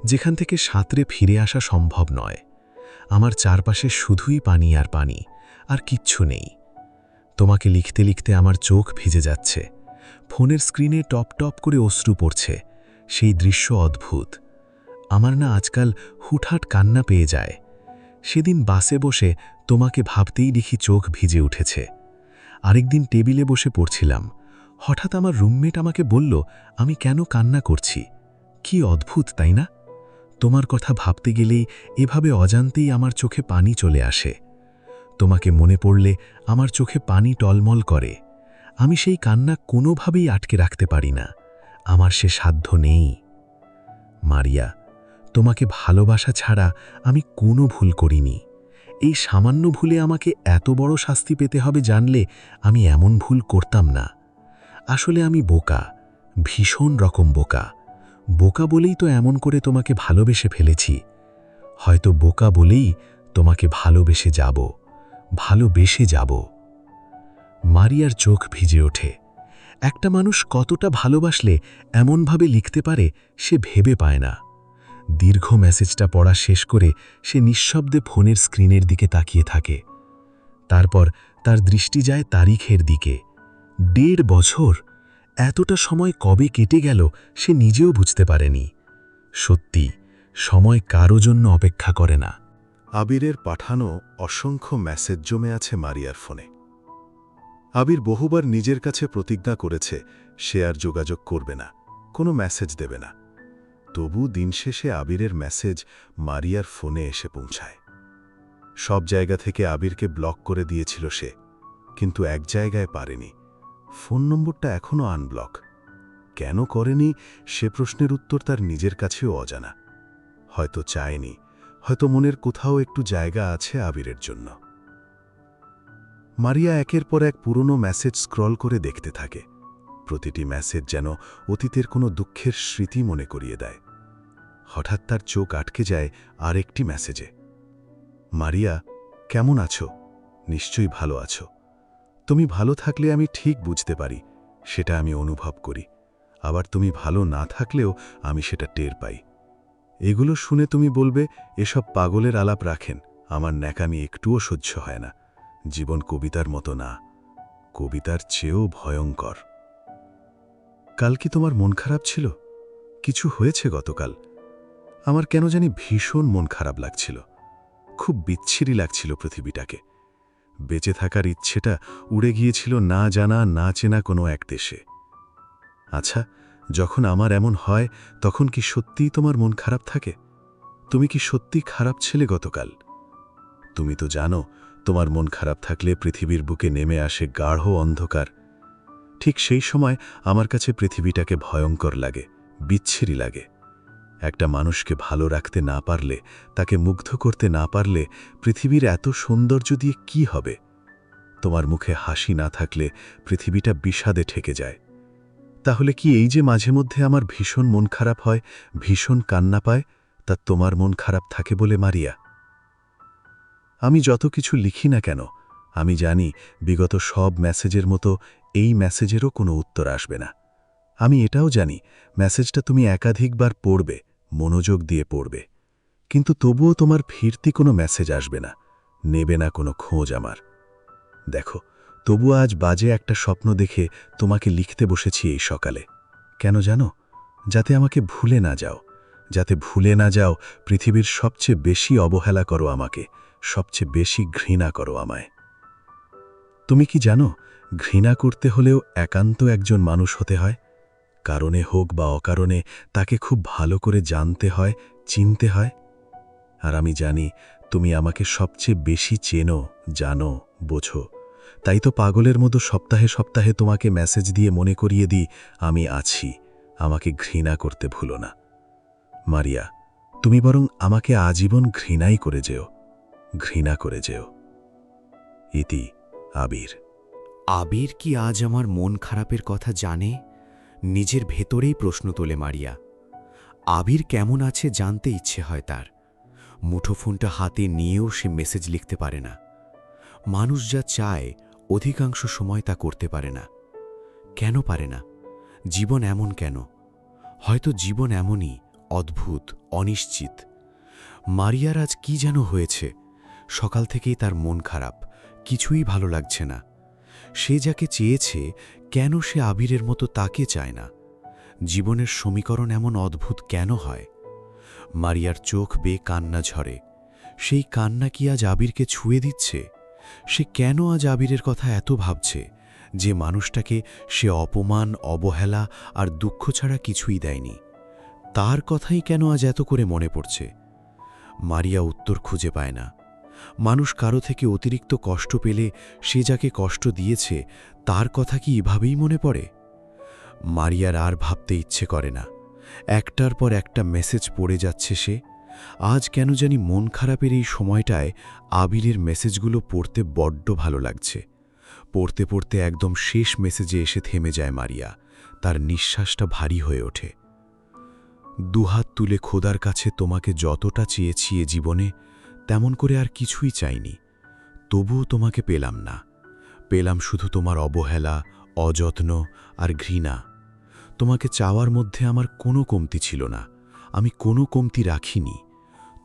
যেখান থেকে সাঁতরে ফিরে আসা সম্ভব নয়। আমার চারপাশে শুধুই পানি আর পানি, আর কিচ্ছু নেই। তোমাকে লিখতে লিখতে আমার চোখ ভিজে যাচ্ছে, ফোনের স্ক্রিনে টপ টপ করে অশ্রু পড়ছে, সেই দৃশ্য অদ্ভুত। আমার না আজকাল হুটহাট কান্না পেয়ে যায়। সেদিন বাসে বসে তোমাকে ভাবতেই দেখি চোখ ভিজে উঠেছে। আরেকদিন টেবিলে বসে পড়ছিলাম, হঠাৎ আমার রুমমেট আমাকে বলল আমি কেন কান্না করছি। কি অদ্ভুত, তাই না? তোমার কথা ভাবতে গেলেই এভাবে অজান্তেই আমার চোখে পানি চলে আসে। তোমাকে মনে পড়লে আমার চোখে পানি টলমল করে। আমি সেই কান্না কোনোভাবেই আটকে রাখতে পারি না, আমার সে সাধ্য নেই। মারিয়া, তোমাকে ভালোবাসা ছাড়া আমি কোনো ভুল করিনি। এই সামান্য ভুলে আমাকে এত বড় শাস্তি পেতে হবে জানলে আমি এমন ভুল করতাম না। আসলে আমি বোকা, ভীষণ রকম বোকা। বোকা বলেই তো এমন করে তোমাকে ভালোবেসে ফেলেছি। হয়তো বোকা বলেই তোমাকে ভালোবেসে যাব। মারিয়ার চোখ ভিজে ওঠে। একটা মানুষ কতটা ভালোবাসলে এমনভাবে লিখতে পারে সে ভেবে পায় না। দীর্ঘ মেসেজটা পড়া শেষ করে সে নিঃশব্দে ফোনের স্ক্রিনের দিকে তাকিয়ে থাকে। তারপর তার দৃষ্টি যায় তারিখের দিকে। 1.5 বছর! এতটা সময় কবে কেটে গেল সে নিজেও বুঝতে পারেনি। সত্যি, সময় কারো জন্য অপেক্ষা করে না। আবিরের পাঠানো অসংখ্য মেসেজ জমে আছে মারিয়ার ফোনে। আবির বহুবার নিজের কাছে প্রতিজ্ঞা করেছে সে আর যোগাযোগ করবে না, কোনো মেসেজ দেবে না। তবু দিন শেষে আবিরের মেসেজ মারিয়ার ফোনে এসে পৌঁছায়। সব জায়গা থেকে আবিরকে ব্লক করে দিয়েছিল সে, কিন্তু এক জায়গায় পারেনি। ফোন নম্বরটা এখনও আনব্লক। কেন করেনি সে প্রশ্নের উত্তর তার নিজের কাছেও অজানা। হয়তো চায়নি, হয়তো মনের কোথাও একটু জায়গা আছে আবিরের জন্য। মারিয়া একের পর এক পুরনো মেসেজ স্ক্রল করে দেখতে থাকে। প্রতিটি মেসেজ যেন অতীতের কোনো দুঃখের স্মৃতি মনে করিয়ে দেয়। হঠাৎ তার চোখ আটকে যায় আরেকটি মেসেজে। মারিয়া, কেমন আছো? নিশ্চয়ই ভালো আছো। তুমি ভালো থাকলে আমি ঠিক বুঝতে পারি, সেটা আমি অনুভব করি। আবার তুমি ভালো না থাকলেও আমি সেটা টের পাই। এগুলো শুনে তুমি বলবে এসব পাগলের আলাপ রাখেন, আমার ন্যাকামি একটুও সহ্য হয় না। জীবন কবিতার মতো না, কবিতার চেয়েও ভয়ঙ্কর। কাল কি তোমার মন খারাপ ছিল? কিছু হয়েছে গতকাল? আমার কেন জানি ভীষণ মন খারাপ লাগছিল। খুব বিচ্ছিরি লাগছিল পৃথিবীটাকে। বেঁচে থাকার ইচ্ছেটা উড়ে গিয়েছিল না জানা না চেনা কোনো এক দেশে। আচ্ছা, যখন আমার এমন হয় তখন কি সত্যিই তোমার মন খারাপ থাকে? তুমি কি সত্যি খারাপ ছিলে গতকাল? তুমি তো জানো, তোমার মন খারাপ থাকলে পৃথিবীর বুকে নেমে আসে গাঢ় অন্ধকার। ঠিক সেই সময় আমার কাছে পৃথিবীটাকে ভয়ঙ্কর লাগে, বিচ্ছিরি লাগে। একটা মানুষকে ভালো রাখতে না পারলে, তাকে মুগ্ধ করতে না পারলে পৃথিবীর এত সৌন্দর্য দিয়ে কি হবে? তোমার মুখে হাসি না থাকলে পৃথিবীটা বিষাদে ঠেকে যায়। তাহলে কি এই যে মাঝে মধ্যে আমার ভীষণ মন খারাপ হয়, ভীষণ কান্না পায়, তা তোমার মন খারাপ থাকে বলে মারিয়া? আমি যত কিছু লিখি না কেন, আমি জানি বিগত সব মেসেজের মতো এই মেসেজেরও কোনো উত্তর আসবে না। আমি এটাও জানি মেসেজটা তুমি একাধিকবার পড়বে, মনোযোগ দিয়ে পড়বে, কিন্তু তবুও তোমার ফিরতি কোনো মেসেজ আসবে না, নেবে না কোনো খোঁজ আমার। দেখো, তবুও আজ বাজে একটা স্বপ্ন দেখে তোমাকে লিখতে বসেছি এই সকালে। কেন জানো? যাতে আমাকে ভুলে না যাও, যাতে ভুলে না যাও পৃথিবীর সবচেয়ে বেশি অবহেলা করো আমাকে, সবচেয়ে বেশি ঘৃণা করো আমায়। তুমি কি জানো, ঘৃণা করতে হলেও একান্ত একজন মানুষ হতে হয়। কারণে হোক বা অকারণে তাকে খুব ভালো করে জানতে হয়, চিনতে হয়। আর আমি জানি তুমি আমাকে সবচেয়ে বেশি চেনো, জানো, বোঝো। তাই তো পাগলের মতো সপ্তাহে সপ্তাহে তোমাকে মেসেজ দিয়ে মনে করিয়ে দিই আমি আছি, আমাকে ঘৃণা করতে ভুলো না। মারিয়া, তুমি বরং আমাকে আজীবন ঘৃণাই করে যেও, ঘৃণা করে যেও। ইতি, আবির। আবির কি আজ আমার মন খারাপের কথা জানে? নিজের ভেতরেই প্রশ্ন তোলে মারিয়া। আবির কেমন আছে জানতে ইচ্ছে হয় তার। মুঠোফোনটা হাতে নিয়েও সে মেসেজ লিখতে পারে না। মানুষ যা চায় অধিকাংশ সময় তা করতে পারে না। কেন পারে না? জীবন এমন কেন? হয়তো জীবন এমনই, অদ্ভুত, অনিশ্চিত। মারিয়ার আজ কি যেন হয়েছে। সকাল থেকেই তার মন খারাপ, কিছুই ভালো লাগছে না। সে যাকে চেয়েছে, কেন সে আবিরের মতো তাকে চায় না? জীবনের সমীকরণ এমন অদ্ভুত কেন হয়? মারিয়ার চোখ বেয়ে কান্না ঝরে। সেই কান্না কি আজ আবিরকে ছুঁয়ে দিচ্ছে? সে কেন আজ আবিরের কথা এত ভাবছে, যে মানুষটাকে সে অপমান, অবহেলা আর দুঃখ ছাড়া কিছুই দেয়নি? তার কথাই কেন আজ এত করে মনে পড়ছে? মারিয়া উত্তর খুঁজে পায় না। মানুষ কারো থেকে অতিরিক্ত কষ্ট পেলে সে যাকে কষ্ট দিয়েছে তার কথা কি এভাবেই মনে পড়ে? মারিয়ার আর ভাবতে ইচ্ছে করে না। একটার পর একটা মেসেজ পড়ে যাচ্ছে সে। আজ কেন জানি মন খারাপের এই সময়টায় আবিরের মেসেজগুলো পড়তে বড্ড ভালো লাগছে। পড়তে পড়তে একদম শেষ মেসেজে এসে থেমে যায় মারিয়া। তার নিঃশ্বাসটা ভারী হয়ে ওঠে। দুহাত তুলে খোদার কাছে তোমাকে যতটা চেয়েছি এ জীবনে, তেমন করে আর কিছুই চাইনি। তবুও তোমাকে পেলাম না। পেলাম শুধু তোমার অবহেলা, অযত্ন আর ঘৃণা। তোমাকে চাওয়ার মধ্যে আমার কোনো কমতি ছিল না, আমি কোনো কমতি রাখিনি।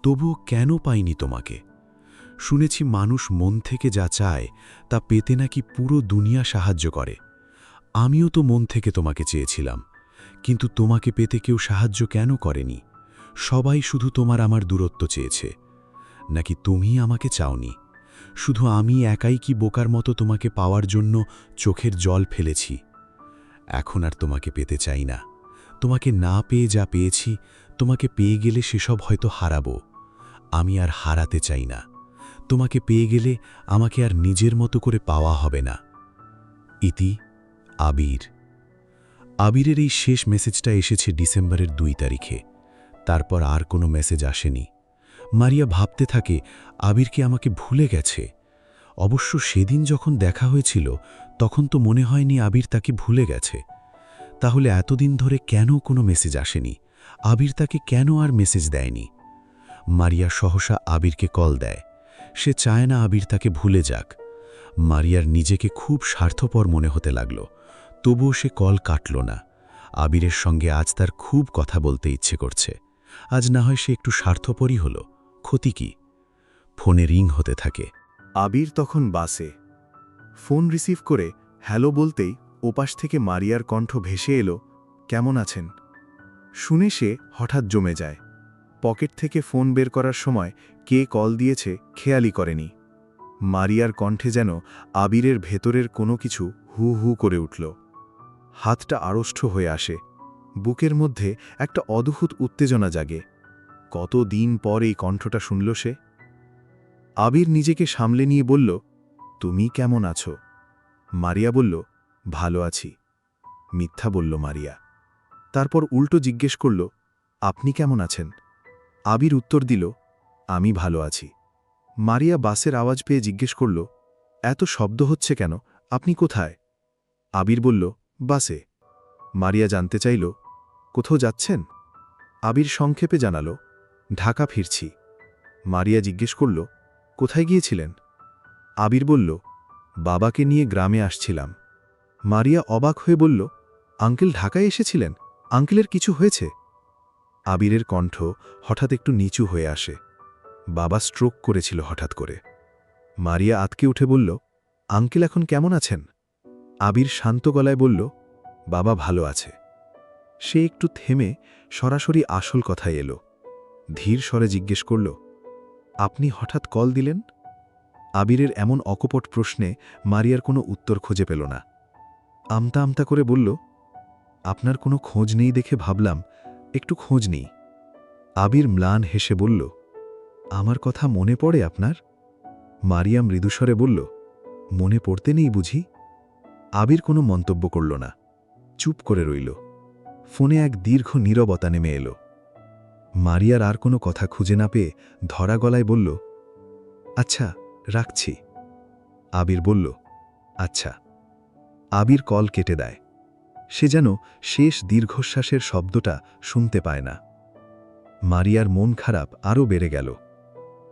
তবুও কেন পাইনি তোমাকে? শুনেছি মানুষ মন থেকে যা চায় তা পেতে নাকি পুরো দুনিয়া সাহায্য করে। আমিও তো মন থেকে তোমাকে চেয়েছিলাম, কিন্তু তোমাকে পেতে কেউ সাহায্য কেন করেনি? সবাই শুধু তোমার আমার দূরত্ব চেয়েছে। নাকি তুমি আমাকে চাওনি? শুধু আমি একাই কি বোকার মতো তোমাকে পাওয়ার জন্য চোখের জল ফেলেছি? এখন আর তোমাকে পেতে চাই না। তোমাকে না পেয়ে যা পেয়েছি, তোমাকে পেয়ে গেলে সেসব হয়তো হারাবো। আমি আর হারাতে চাই না। তোমাকে পেয়ে গেলে আমাকে আর নিজের মতো করে পাওয়া হবে না। ইতি, আবির। আবিরের এই শেষ মেসেজটা এসেছে ডিসেম্বরের 2 তারিখে। তারপর আর কোনো মেসেজ আসেনি। মারিয়া ভাবতে থাকে আবিরকে আমাকে ভুলে গেছে। অবশ্য সেদিন যখন দেখা হয়েছিল তখন তো মনে হয়নি আবির তাকে ভুলে গেছে। তাহলে এতদিন ধরে কেন কোনো মেসেজ আসেনি? আবির তাকে কেন আর মেসেজ দেয়নি? মারিয়া সহসা আবিরকে কল দেয়। সে চায় না আবির তাকে ভুলে যাক। মারিয়ার নিজেকে খুব স্বার্থপর মনে হতে লাগল। তবুও সে কল কাটল না। আবিরের সঙ্গে আজ তার খুব কথা বলতে ইচ্ছে করছে। আজ না হয় সে একটু স্বার্থপরই হল, ক্ষতি কি? ফোনে রিং হতে থাকে। আবির তখন বাসে। ফোন রিসিভ করে হ্যালো বলতেই ওপাশ থেকে মারিয়ার কণ্ঠ ভেসে এলো, কেমন আছেন? শুনে সে হঠাৎ জমে যায়। পকেট থেকে ফোন বের করার সময় কে কল দিয়েছে খেয়ালই করেনি। মারিয়ার কণ্ঠে যেন আবিরের ভেতরের কোনো কিছু হু হু করে উঠল। হাতটা আড়ষ্ট হয়ে আসে। বুকের মধ্যে একটা অদ্ভুত উত্তেজনা জাগে। কত দিন পর এই কণ্ঠটা শুনল সে। আবির নিজেকে সামলে নিয়ে বলল, তুমি কেমন আছো? মারিয়া বলল, ভালো আছি। মিথ্যা বলল মারিয়া। তারপর উল্টো জিজ্ঞেস করল, আপনি কেমন আছেন? আবির উত্তর দিল, আমি ভালো আছি। মারিয়া বাসের আওয়াজ পেয়ে জিজ্ঞেস করল, এত শব্দ হচ্ছে কেন? আপনি কোথায়? আবির বলল, বাসে। মারিয়া জানতে চাইল, কোথাও যাচ্ছেন? আবির সংক্ষেপে জানাল, ঢাকা ফিরছি। মারিয়া জিজ্ঞেস করল, কোথায় গিয়েছিলেন? আবির বলল, বাবাকে নিয়ে গ্রামে আসছিলাম। মারিয়া অবাক হয়ে বলল, আঙ্কেল ঢাকায় এসেছিলেন? আঙ্কেলের কিছু হয়েছে? আবিরের কণ্ঠ হঠাৎ একটু নিচু হয়ে আসে। বাবা স্ট্রোক করেছিল হঠাৎ করে। মারিয়া আতকে উঠে বলল, আঙ্কেল এখন কেমন আছেন? আবির শান্ত গলায় বলল, বাবা ভালো আছে। সে একটু থেমে সরাসরি আসল কথায় এলো। ধীর স্বরে জিজ্ঞেস করল, আপনি হঠাৎ কল দিলেন? আবিরের এমন অকপট প্রশ্নে মারিয়ার কোনো উত্তর খুঁজে পেল না। আমতা আমতা করে বলল, আপনার কোনো খোঁজ নেই দেখে ভাবলাম একটু খোঁজ নেই। আবির ম্লান হেসে বলল, আমার কথা মনে পড়ে আপনার? মারিয়া মৃদুস্বরে বলল, মনে পড়তে নেই বুঝি? আবির কোনো মন্তব্য করল না, চুপ করে রইল। ফোনে এক দীর্ঘ নীরবতা নেমে এলো। মারিয়ার আর কোনো কথা খুঁজে না পেয়ে ধরা গলায় বলল, আচ্ছা রাখছি। আবির বলল, আচ্ছা। আবির কল কেটে দেয়। সে যেন শেষ দীর্ঘশ্বাসের শব্দটা শুনতে পায় না। মারিয়ার মন খারাপ আরও বেড়ে গেল।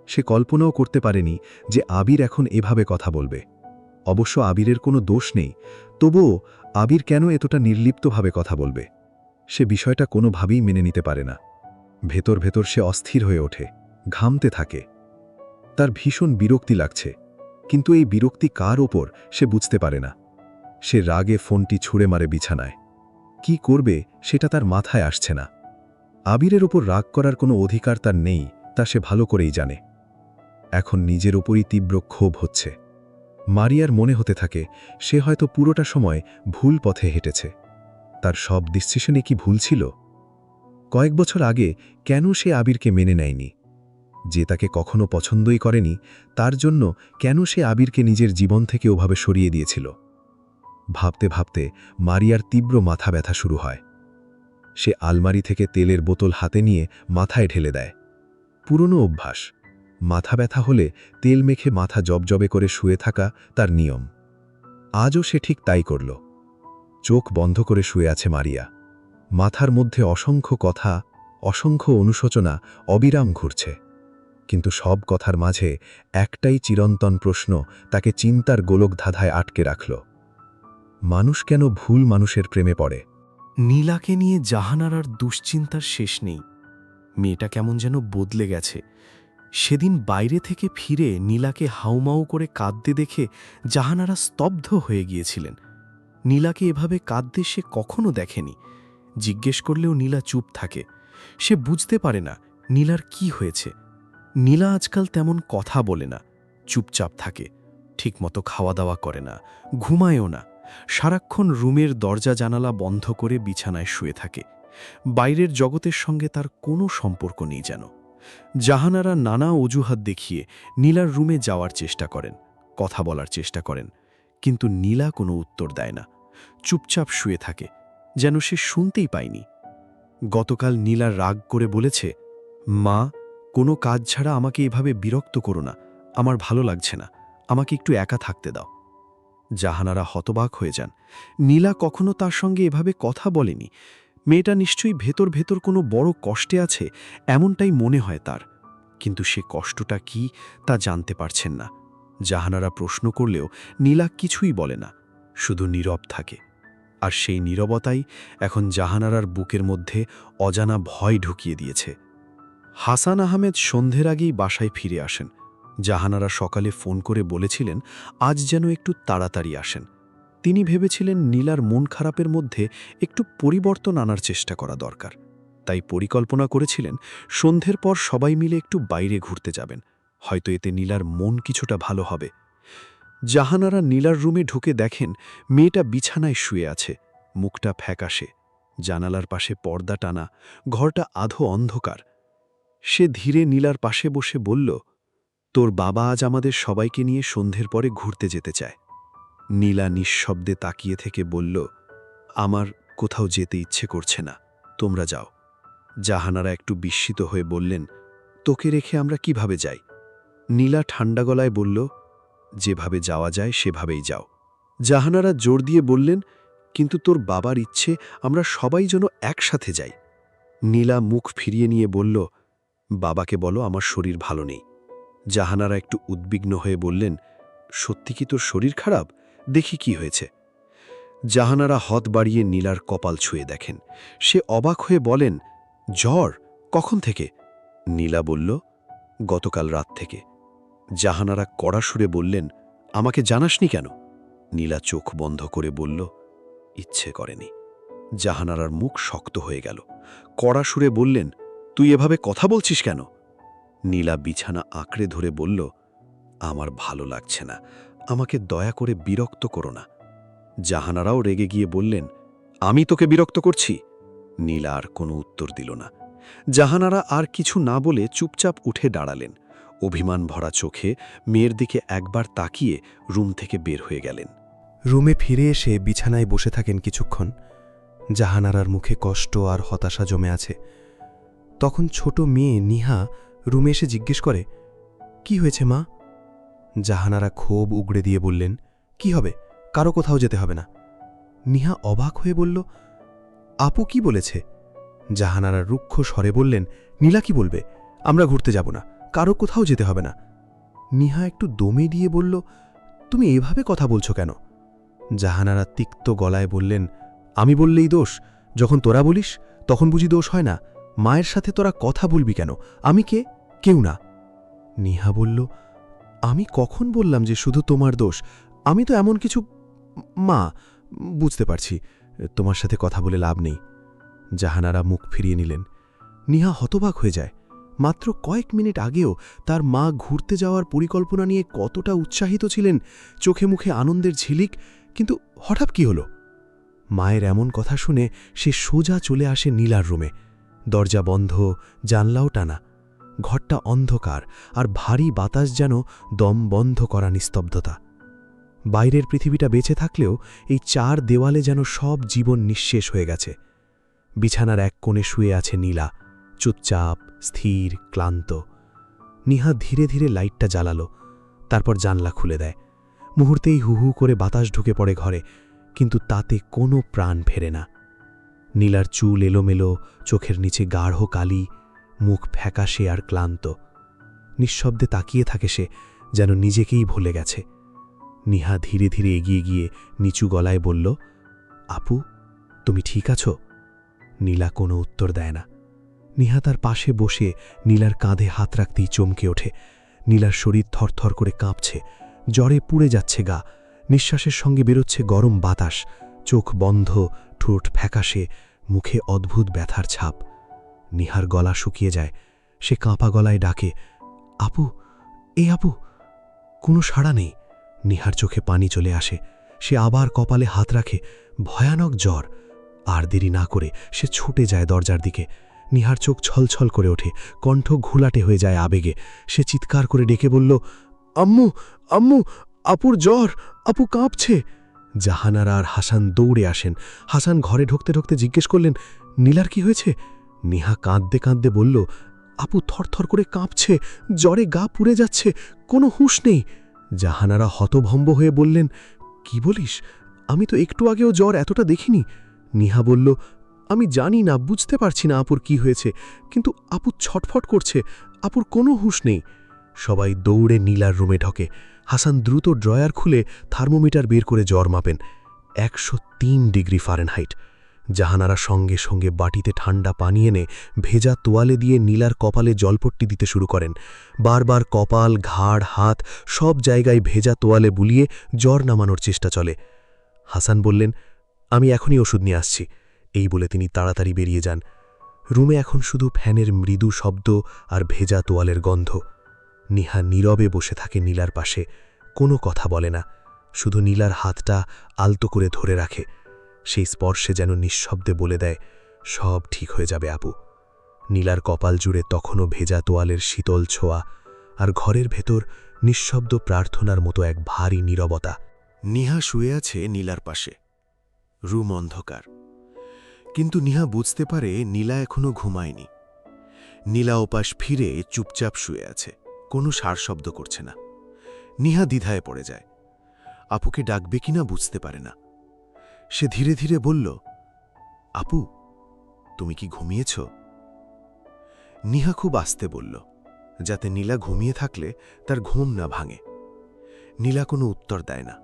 সে কল্পনাও করতে পারেনি যে আবির এখন এভাবে কথা বলবে। অবশ্য আবিরের কোনো দোষ নেই, তবুও আবির কেন এতটা নির্লিপ্তভাবে কথা বলবে? সে বিষয়টা কোনোভাবেই মেনে নিতে পারে না। ভেতর ভেতর সে অস্থির হয়ে ওঠে, ঘামতে থাকে। তার ভীষণ বিরক্তি লাগছে, কিন্তু এই বিরক্তি কার ওপর সে বুঝতে পারে না। সে রাগে ফোনটি ছুঁড়ে মারে বিছানায়। কি করবে সেটা তার মাথায় আসছে না। আবিরের ওপর রাগ করার কোনো অধিকার তার নেই, তা সে ভালো করেই জানে। এখন নিজের ওপরই তীব্র ক্ষোভ হচ্ছে। মারিয়ার মনে হতে থাকে সে হয়তো পুরোটা সময় ভুল পথে হেঁটেছে। তার সব ডিসিশনে কি ভুল ছিল? কয়েক বছর আগে কেন সে আবিরকে মেনে নেয়নি? যে তাকে কখনো পছন্দই করেনি তার জন্য কেন সে আবিরকে নিজের জীবন থেকে ওভাবে সরিয়ে দিয়েছিল? ভাবতে ভাবতে মারিয়ার তীব্র মাথা ব্যথা শুরু হয়। সে আলমারি থেকে তেলের বোতল হাতে নিয়ে মাথায় ঢেলে দেয়। পুরনো অভ্যাস, মাথা ব্যথা হলে তেল মেখে মাথা জবজবে করে শুয়ে থাকা তার নিয়ম। আজও সে ঠিক তাই করল। চোখ বন্ধ করে শুয়ে আছে মারিয়া। মাথার মধ্যে অসংখ্য কথা, অসংখ্য অনুশোচনা অবিরাম ঘুরছে। কিন্তু সব কথার মাঝে একটাই চিরন্তন প্রশ্ন তাকে চিন্তার গোলকধাঁধায় আটকে রাখল। মানুষ কেন ভুল মানুষের প্রেমে পড়ে? নীলাকে নিয়ে জাহানারার দুশ্চিন্তার শেষ নেই। মেয়েটা কেমন যেন বদলে গেছে। সেদিন বাইরে থেকে ফিরে নীলাকে হাউমাউ করে কাঁদতে দেখে জাহানারা স্তব্ধ হয়ে গিয়েছিলেন। নীলাকে এভাবে কাঁদতে সে কখনো দেখেনি। জিজ্ঞেস করলেও নীলা চুপ থাকে। সে বুঝতে পারে না নীলার কি হয়েছে। নীলা আজকাল তেমন কথা বলে না, চুপচাপ থাকে, ঠিকমতো খাওয়া দাওয়া করে না, ঘুমায়ও না। সারাক্ষণ রুমের দরজা জানালা বন্ধ করে বিছানায় শুয়ে থাকে। বাইরের জগতের সঙ্গে তার কোনো সম্পর্ক নেই যেন। জাহানারা নানা অজুহাত দেখিয়ে নীলার রুমে যাওয়ার চেষ্টা করেন, কথা বলার চেষ্টা করেন, কিন্তু নীলা কোনো উত্তর দেয় না, চুপচাপ শুয়ে থাকে, যেন সে শুনতেই পায়নি। গতকাল নীলা রাগ করে বলেছে, মা, কোনো কাজ ছাড়া আমাকে এভাবে বিরক্ত করো না, আমার ভালো লাগছে না, আমাকে একটু একা থাকতে দাও। জাহানারা হতবাক হয়ে যান। নীলা কখনো তার সঙ্গে এভাবে কথা বলেনি। মেয়েটা নিশ্চয়ই ভেতর ভেতর কোনো বড় কষ্টে আছে, এমনটাই মনে হয় তার। কিন্তু সে কষ্টটা কি তা জানতে পারছেন না। জাহানারা প্রশ্ন করলেও নীলা কিছুই বলে না, শুধু নীরব থাকে। আর সেই নীরবতাই এখন জাহানারার বুকের মধ্যে অজানা ভয় ঢুকিয়ে দিয়েছে। হাসান আহমেদ সন্ধ্যের আগেই বাসায় ফিরে আসেন। জাহানারা সকালে ফোন করে বলেছিলেন আজ যেন একটু তাড়াতাড়ি আসেন। তিনি ভেবেছিলেন নীলার মন খারাপের মধ্যে একটু পরিবর্তন আনার চেষ্টা করা দরকার। তাই পরিকল্পনা করেছিলেন সন্ধ্যের পর সবাই মিলে একটু বাইরে ঘুরতে যাবেন, হয়তো এতে নীলার মন কিছুটা ভালো হবে। জাহানারা নীলার রুমে ঢুকে দেখেন মেয়েটা বিছানায় শুয়ে আছে, মুখটা ফ্যাকাশে, জানালার পাশে পর্দা টানা, ঘরটা আধো অন্ধকার। সে ধীরে নীলার পাশে বসে বলল, তোর বাবা আজ আমাদের সবাইকে নিয়ে সন্ধ্যের পরে ঘুরতে যেতে চায়। নীলা নিঃশব্দে তাকিয়ে থেকে বলল, আমার কোথাও যেতে ইচ্ছে করছে না, তোমরা যাও। জাহানারা একটু বিস্মিত হয়ে বললেন, তোকে রেখে আমরা কিভাবে যাই? নীলা ঠান্ডা গলায় বলল, যেভাবে যাওয়া যায় সেভাবেই যাও। জাহানারা জোর দিয়ে বললেন, কিন্তু তোর বাবার ইচ্ছে আমরা সবাই যেন একসাথে যাই। নীলা মুখ ফিরিয়ে নিয়ে বলল, বাবাকে বলো আমার শরীর ভালো নেই। জাহানারা একটু উদ্বিগ্ন হয়ে বললেন, সত্যি কি তোর শরীর খারাপ? দেখি কি হয়েছে। জাহানারা হাত বাড়িয়ে নীলার কপাল ছুঁয়ে দেখেন। সে অবাক হয়ে বলেন, জ্বর? কখন থেকে? নীলা বলল, গতকাল রাত থেকে। জাহানারা কড়া সুরে বললেন, আমাকে জানাসনি কেন? নীলা চোখ বন্ধ করে বলল, ইচ্ছে করেনি। জাহানারার মুখ শক্ত হয়ে গেল। কড়া সুরে বললেন, তুই এভাবে কথা বলছিস কেন? নীলা বিছানা আঁকড়ে ধরে বলল, আমার ভালো লাগছে না, আমাকে দয়া করে বিরক্ত করো না। জাহানারাও রেগে গিয়ে বললেন, আমি তোকে বিরক্ত করছি? নীলা আর কোনো উত্তর দিল না। জাহানারা আর কিছু না বলে চুপচাপ উঠে দাঁড়ালেন। অভিমান ভরা চোখে মেয়ের দিকে একবার তাকিয়ে রুম থেকে বের হয়ে গেলেন। রুমে ফিরে এসে বিছানায় বসে থাকেন কিছুক্ষণ। জাহানারার মুখে কষ্ট আর হতাশা জমে আছে। তখন ছোট মেয়ে নিহা রুমে এসে জিজ্ঞেস করে, কি হয়েছে মা? জাহানারা ক্ষোভ উগড়ে দিয়ে বললেন, কি হবে, কারো কোথাও যেতে হবে না। নিহা অবাক হয়ে বলল, আপু কি বলেছে? জাহানারা রুক্ষ স্বরে বললেন, নীলা কি বলবে? আমরা ঘুরতে যাব না, কারো কোথাও যেতে হবে না। নিহা একটু দমে দিয়ে বলল, তুমি এভাবে কথা বলছো কেন? জাহানারা তিক্ত গলায় বললেন, আমি বললেই দোষ? যখন তোরা বলিস তখন বুঝি দোষ হয় না? মায়ের সাথে তোরা কথা বলবি কেন? আমি কে? কেউ না। নিহা বলল, আমি কখন বললাম যে শুধু তোমার দোষ? আমি তো এমন কিছু... মা, বুঝতে পারছি, তোমার সাথে কথা বলে লাভ নেই। জাহানারা মুখ ফিরিয়ে নিলেন। নিহা হতবাক হয়ে যায়। মাত্র কয়েক মিনিট আগেও তার মা ঘুরতে যাওয়ার পরিকল্পনা নিয়ে কতটা উৎসাহিত ছিলেন, চোখে মুখে আনন্দের ঝিলিক, কিন্তু হঠাৎ কি হলো? মায়ের এমন কথা শুনে সে সোজা চলে আসে নীলার রুমে। দরজা বন্ধ, জানলাও টানা। ঘরটা অন্ধকার, আর ভারী বাতাস যেন দম বন্ধ করা নিস্তব্ধতা। বাইরের পৃথিবীটা বেঁচে থাকলেও এই 4 দেওয়ালে যেন সব জীবন নিঃশেষ হয়ে গেছে। বিছানার এক কোণে শুয়ে আছে নীলা, চুপচাপ, স্থির, ক্লান্ত। নিহা ধীরে ধীরে লাইটটা জ্বালালো, তারপর জানলা খুলে দেয়। মুহূর্তেই হুহু করে বাতাস ঢুকে পড়ে ঘরে, কিন্তু তাতে কোনো প্রাণ ফেরে না। নীলার চুল এলোমেলো, চোখের নিচে গাঢ় কালি, মুখ ফ্যাকাশে আর ক্লান্ত। নিঃশব্দে তাকিয়ে থাকে সে, যেন নিজেকেই ভুলে গেছে। নিহা ধীরে ধীরে এগিয়ে গিয়ে নিচু গলায় বলল, আপু, তুমি ঠিক আছো? নীলা কোনো উত্তর দেয় না। নিহা তার পাশে বসে নীলার কাঁধে হাত রাখতেই চমকে ওঠে। নীলার শরীর থরথর করে কাঁপছে, জ্বরে পুড়ে যাচ্ছে গা, নিঃশ্বাসের সঙ্গে বেরোচ্ছে গরম বাতাস, চোখ বন্ধ, ঠোঁট ফ্যাকাশে, মুখে অদ্ভুত ব্যথার ছাপ। নিহার গলা শুকিয়ে যায়, সে কাঁপা গলায় ডাকে, আপু, এ আপু। কোনো সাড়া নেই। নিহার চোখে পানি চলে আসে, সে আবার কপালে হাত রাখে। ভয়ানক জ্বর। আর দেরি না করে সে ছুটে যায় দরজার দিকে। নিহার চোখ ছলছল করে ওঠে, কণ্ঠ ঘোলাটে হয়ে যায় আবেগে। সে চিৎকার করে ডেকে বলল, আম্মু, আম্মু, আপুর জ্বর, আপু কাঁপছে। জাহানারা আর হাসান দৌড়ে আসেন। হাসান ঘরে ঢুকতে ঢুকতে জিজ্ঞেস করলেন, নীলার কি হয়েছে? নিহা কাঁদতে কাঁদতে বলল, আপু থরথর করে কাঁপছে, জ্বরে গা পুড়ে যাচ্ছে, কোনো হুঁশ নেই। জাহানারা হতভম্ব হয়ে বললেন, কি বলিস? আমি তো একটু আগেও জ্বর এতটা দেখিনি। নিহা বলল, আমি জানি না, বুঝতে পারছি না আপুর কি হয়েছে, কিন্তু আপু ছটফট করছে, আপুর কোনো হুঁশ নেই। সবাই দৌড়ে নীলার রুমে ঢোকে। হাসান দ্রুত ড্রয়ার খুলে থার্মোমিটার বের করে জ্বর মাপেন। 103 ডিগ্রি ফারেনহাইট। জাহানারা সঙ্গে সঙ্গে বাটিতে ঠান্ডা পানি এনে ভেজা তোয়ালে দিয়ে নীলার কপালে জলপট্টি দিতে শুরু করেন। বারবার কপাল, ঘাড়, হাত সব জায়গায় ভেজা তোয়ালে বুলিয়ে জ্বর নামানোর চেষ্টা চলে। হাসান বললেন, আমি এখনই ওষুধ নিয়ে আসছি। এই বলে তিনি তাড়াতাড়ি বেরিয়ে যান। রুমে এখন শুধু ফ্যানের মৃদু শব্দ আর ভেজা তোয়ালের গন্ধ। নিহা নীরবে বসে থাকে নীলার পাশে, কোনো কথা বলে না, শুধু নীলার হাতটা আলতো করে ধরে রাখে। সেই স্পর্শে যেন নিঃশব্দে বলে দেয়, সব ঠিক হয়ে যাবে আপু। নীলার কপাল জুড়ে তখনও ভেজা তোয়ালের শীতল ছোঁয়া, আর ঘরের ভেতর নিঃশব্দ প্রার্থনার মতো এক ভারী নীরবতা। নিহা শুয়ে আছে নীলার পাশে। রুম অন্ধকার, কিন্তু নিহা বুঝতে পারে নীলা এখনো ঘুমায়নি। নীলা ওপাশ ফিরে চুপচাপ শুয়ে আছে, কোনো সারশব্দ করছে না। নিহা দ্বিধায় পড়ে যায়, আপুকে ডাকবে কিনা বুঝতে পারে না। সে ধীরে ধীরে বলল, আপু, তুমি কি ঘুমিয়েছ? নিহা খুব আস্তে বলল, যাতে নীলা ঘুমিয়ে থাকলে তার ঘুম না ভাঙে। নীলা কোনো উত্তর দেয় না।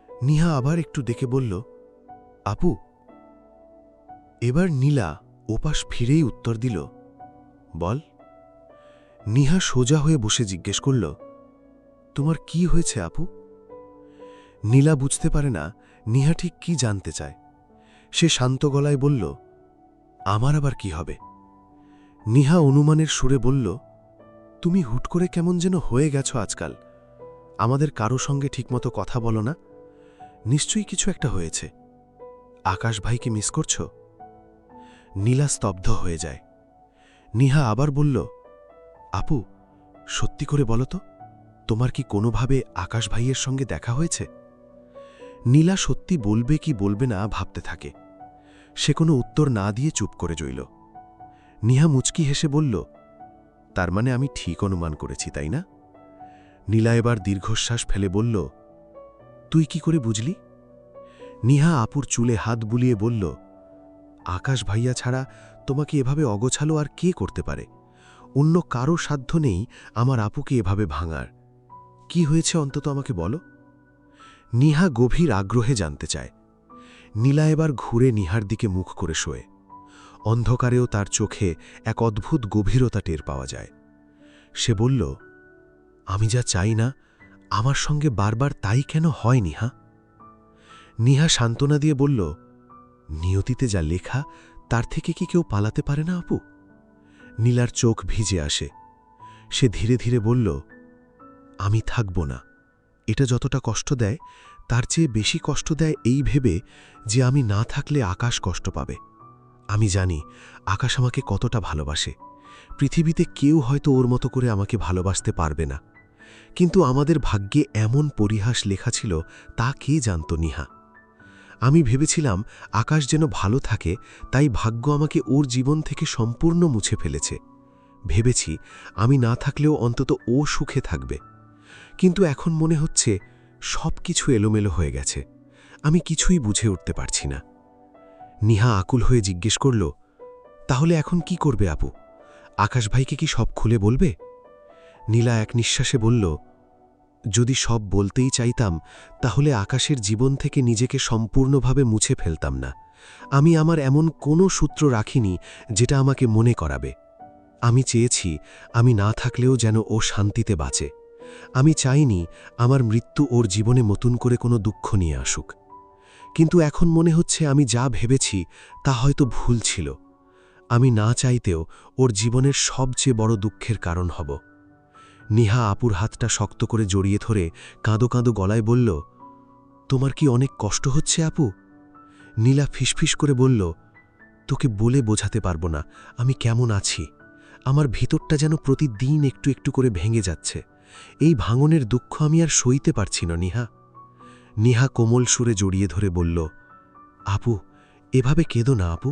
নিহা আবার একটু ডেকে বলল, আপু। এবার নীলা ওপাশ ফিরেই উত্তর দিল, বল। নিহা সোজা হয়ে বসে জিজ্ঞেস করল, তোমার কি হয়েছে আপু? নীলা বুঝতে পারে না নিহা ঠিক কি জানতে চায়। সে শান্ত গলায় বলল, আমার আবার কি হবে? নিহা অনুমানের সুরে বলল, তুমি হুট করে কেমন যেন হয়ে গেছো আজকাল। আমাদের কারো সঙ্গে ঠিকমতো কথা বলো না। নিশ্চয়ই কিছু একটা হয়েছে। আকাশ ভাইকে মিস করছ? নীলা স্তব্ধ হয়ে যায়। নিহা আবার বলল, আপু, সত্যি করে বলো তো, তোমার কি কোনোভাবে আকাশ ভাইয়ের সঙ্গে দেখা হয়েছে? নীলা সত্যি বলবে কি বলবে না ভাবতে থাকে। সে কোনো উত্তর না দিয়ে চুপ করে রইল। নিহা মুচকি হেসে বলল, তার মানে আমি ঠিক অনুমান করেছি, তাই না? নীলা এবার দীর্ঘশ্বাস ফেলে বলল, তুই কি করে বুঝলি? নিহা আপুর চুলে হাত বুলিয়ে বলল, আকাশ ভাইয়া ছাড়া তোমাকে এভাবে অগোছালো আর কে করতে পারে? অন্য কারো সাধ্য নেই আমার আপুকে এভাবে ভাঙার। কি হয়েছে অন্তত আমাকে বলো। নিহা গভীর আগ্রহে জানতে চায়। নীলা এবার ঘুরে নিহার দিকে মুখ করে শোয়ে। অন্ধকারেও তার চোখে এক অদ্ভুত গভীরতা টের পাওয়া যায়। সে বলল, আমি যা চাই না আমার সঙ্গে বারবার তাই কেন হয় নিহা? নিহা সান্ত্বনা দিয়ে বলল, নিয়তিতে যা লেখা তার থেকে কি কেউ পালাতে পারে না আপু? নীলার চোখ ভিজে আসে। সে ধীরে ধীরে বলল, আমি থাকব না। এটা যতটা কষ্ট দেয় তার চেয়ে বেশি কষ্ট দেয় এই ভেবে যে আমি না থাকলে আকাশ কষ্ট পাবে। আমি জানি আকাশ আমাকে কতটা ভালোবাসে। পৃথিবীতে কেউ হয়তো ওর মতো করে আমাকে ভালোবাসতে পারবে না, কিন্তু আমাদের ভাগ্যে এমন পরিহাস লেখা ছিল তা কে জানত নিহা। আমি ভেবেছিলাম আকাশ যেন ভালো থাকে, তাই ভাগ্য আমাকে ওর জীবন থেকে সম্পূর্ণ মুছে ফেলেছে। ভেবেছি আমি না থাকলেও অন্তত ও সুখে থাকবে, কিন্তু এখন মনে হচ্ছে সব কিছু এলোমেলো হয়ে গেছে। আমি কিছুই বুঝে উঠতে পারছি না। নিহা আকুল হয়ে জিজ্ঞেস করল, তাহলে এখন কি করবে আপু? আকাশ ভাইকে কি সব খুলে বলবে? নীলা এক নিঃশ্বাসে বলল, যদি সব বলতেই চাইতাম তাহলে আকাশের জীবন থেকে নিজেকে সম্পূর্ণভাবে মুছে ফেলতাম না। আমি আমার এমন কোনো সূত্র রাখিনি যেটা আমাকে মনে করাবে। আমি চেয়েছি আমি না থাকলেও যেন ও শান্তিতে বাঁচে। আমি চাইনি আমার মৃত্যু ওর জীবনে নতুন করে কোনো দুঃখ নিয়ে আসুক। কিন্তু এখন মনে হচ্ছে আমি যা ভেবেছি তা হয়তো ভুল ছিল। আমি না চাইতেও ওর জীবনের সবচেয়ে বড় দুঃখের কারণ হব। নিহা আপুর হাতটা শক্ত করে জড়িয়ে ধরে কাঁদো কাঁদো গলায় বলল, তোমার কি অনেক কষ্ট হচ্ছে আপু? নীলা ফিসফিস করে বলল, তোকে বলে বোঝাতে পারবো না আমি কেমন আছি। আমার ভিতরটা যেন প্রতিদিন একটু একটু করে ভেঙে যাচ্ছে। এই ভাঙনের দুঃখ আমি আর সইতে পারছি না নিহা। নিহা কোমল সুরে জড়িয়ে ধরে বলল, আপু এভাবে কেঁদো না আপু।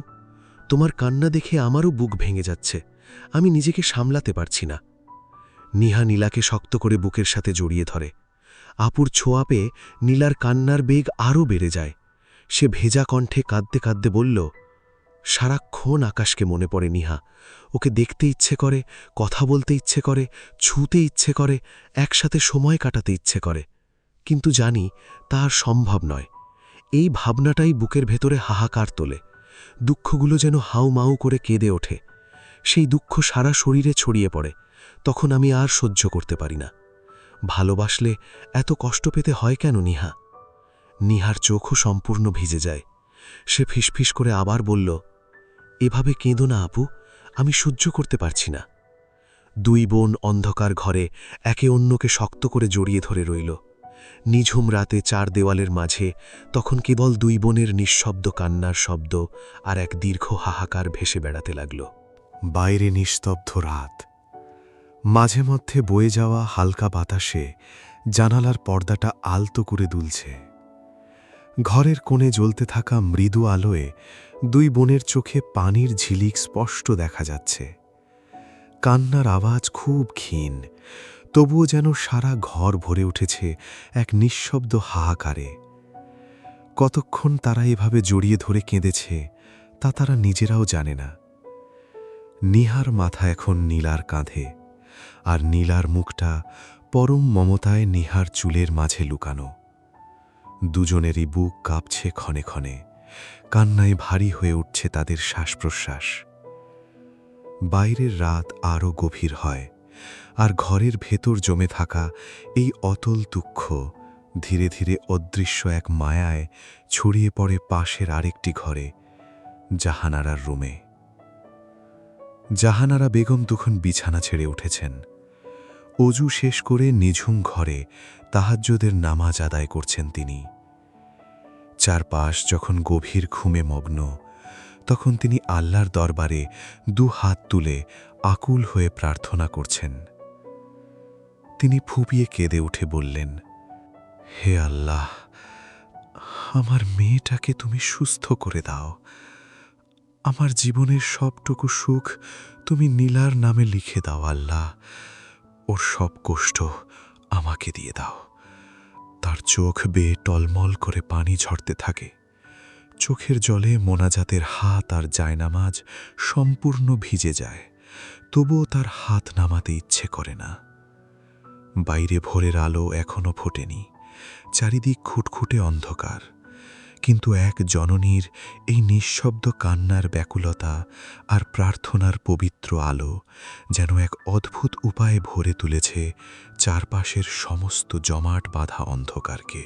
তোমার কান্না দেখে আমারও বুক ভেঙে যাচ্ছে, আমি নিজেকে সামলাতে পারছি না। নিহা নীলাকে শক্ত করে বুকের সাথে জড়িয়ে ধরে। আপুর ছোঁয়া পেয়ে নীলার কান্নার বেগ আরও বেড়ে যায়। সে ভেজা কণ্ঠে কাঁদতে কাঁদতে বলল, সারাক্ষণ আকাশকে মনে পড়ে নিহা। ওকে দেখতে ইচ্ছে করে, কথা বলতে ইচ্ছে করে, ছুঁতে ইচ্ছে করে, একসাথে সময় কাটাতে ইচ্ছে করে, কিন্তু জানি তা আর সম্ভব নয়। এই ভাবনাটাই বুকের ভেতরে হাহাকার তোলে। দুঃখগুলো যেন হাউমাউ করে কেঁদে ওঠে। সেই দুঃখ সারা শরীরে ছড়িয়ে পড়ে। তখন আমি আর সহ্য করতে পারি না। ভালোবাসলে এত কষ্ট পেতে হয় কেন নিহা? নিহার চোখও সম্পূর্ণ ভিজে যায়। সে ফিসফিস করে আবার বলল, এভাবে কেঁদো না আপু, আমি সহ্য করতে পারছি না। দুই বোন অন্ধকার ঘরে একে অন্যকে শক্ত করে জড়িয়ে ধরে রইল। নিঝুম রাতে চার দেওয়ালের মাঝে তখন কেবল দুই বোনের নিঃশব্দ কান্নার শব্দ আর এক দীর্ঘ হাহাকার ভেসে বেড়াতে লাগল। বাইরে নিস্তব্ধ রাত। মাঝে মধ্যে বয়ে যাওয়া হালকা বাতাসে জানালার পর্দাটা আলতো করে দুলছে। ঘরের কোণে জ্বলতে থাকা মৃদু আলোয় দুই বোনের চোখে পানির ঝিলিক স্পষ্ট দেখা যাচ্ছে। কান্নার আওয়াজ খুব ক্ষীণ, তবুও যেন সারা ঘর ভরে উঠেছে এক নিঃশব্দ হাহাকারে। কতক্ষণ তারা এভাবে জড়িয়ে ধরে কেঁদেছে তা তারা নিজেরাও জানে না। নিহার মাথা এখন নীলার কাঁধে, আর নীলার মুখটা পরম মমতায় নিহার চুলের মাঝে লুকানো। দুজনেরই বুক কাঁপছে ক্ষণে ক্ষণে, কান্নায় ভারী হয়ে উঠছে তাদের শ্বাস প্রশ্বাস। বাইরের রাত আরও গভীর হয়, আর ঘরের ভেতর জমে থাকা এই অতল দুঃখ ধীরে ধীরে অদৃশ্য এক মায়ায় ছড়িয়ে পড়ে পাশের আরেকটি ঘরে, জাহানারার রুমে। জাহানারা বেগম তখন বিছানা ছেড়ে উঠেছেন। অজু শেষ করে নিঝুম ঘরে তাহাজ্জুদের নামাজ আদায় করছেন তিনি। চারপাশ যখন গভীর ঘুমে মগ্ন, তখন তিনি আল্লাহর দরবারে দু হাত তুলে আকুল হয়ে প্রার্থনা করছেন। তিনি ফুঁপিয়ে কেঁদে উঠে বললেন, হে আল্লাহ, আমার মেয়েটাকে তুমি সুস্থ করে দাও। আমার জীবনের সবটুকু সুখ তুমি নীলার নামে লিখে দাও আল্লাহ। ওর সব কষ্ট আমাকে দিয়ে দাও। তার চোখ বেয়ে টলমল করে পানি ঝরতে থাকে। চোখের জলে মোনাজাতের হাত আর জায়নামাজ সম্পূর্ণ ভিজে যায়, তবুও তার হাত নামাতে ইচ্ছে করে না। বাইরে ভোরের আলো এখনো ফোটেনি, চারিদিক খুটখুটে অন্ধকার, কিন্তু এক জননীর এই নিঃশব্দ কান্নার ব্যাকুলতা আর প্রার্থনার পবিত্র আলো যেন এক অদ্ভুত উপায়ে ভরে তুলেছে চারপাশের সমস্ত জমাট বাঁধা অন্ধকারকে।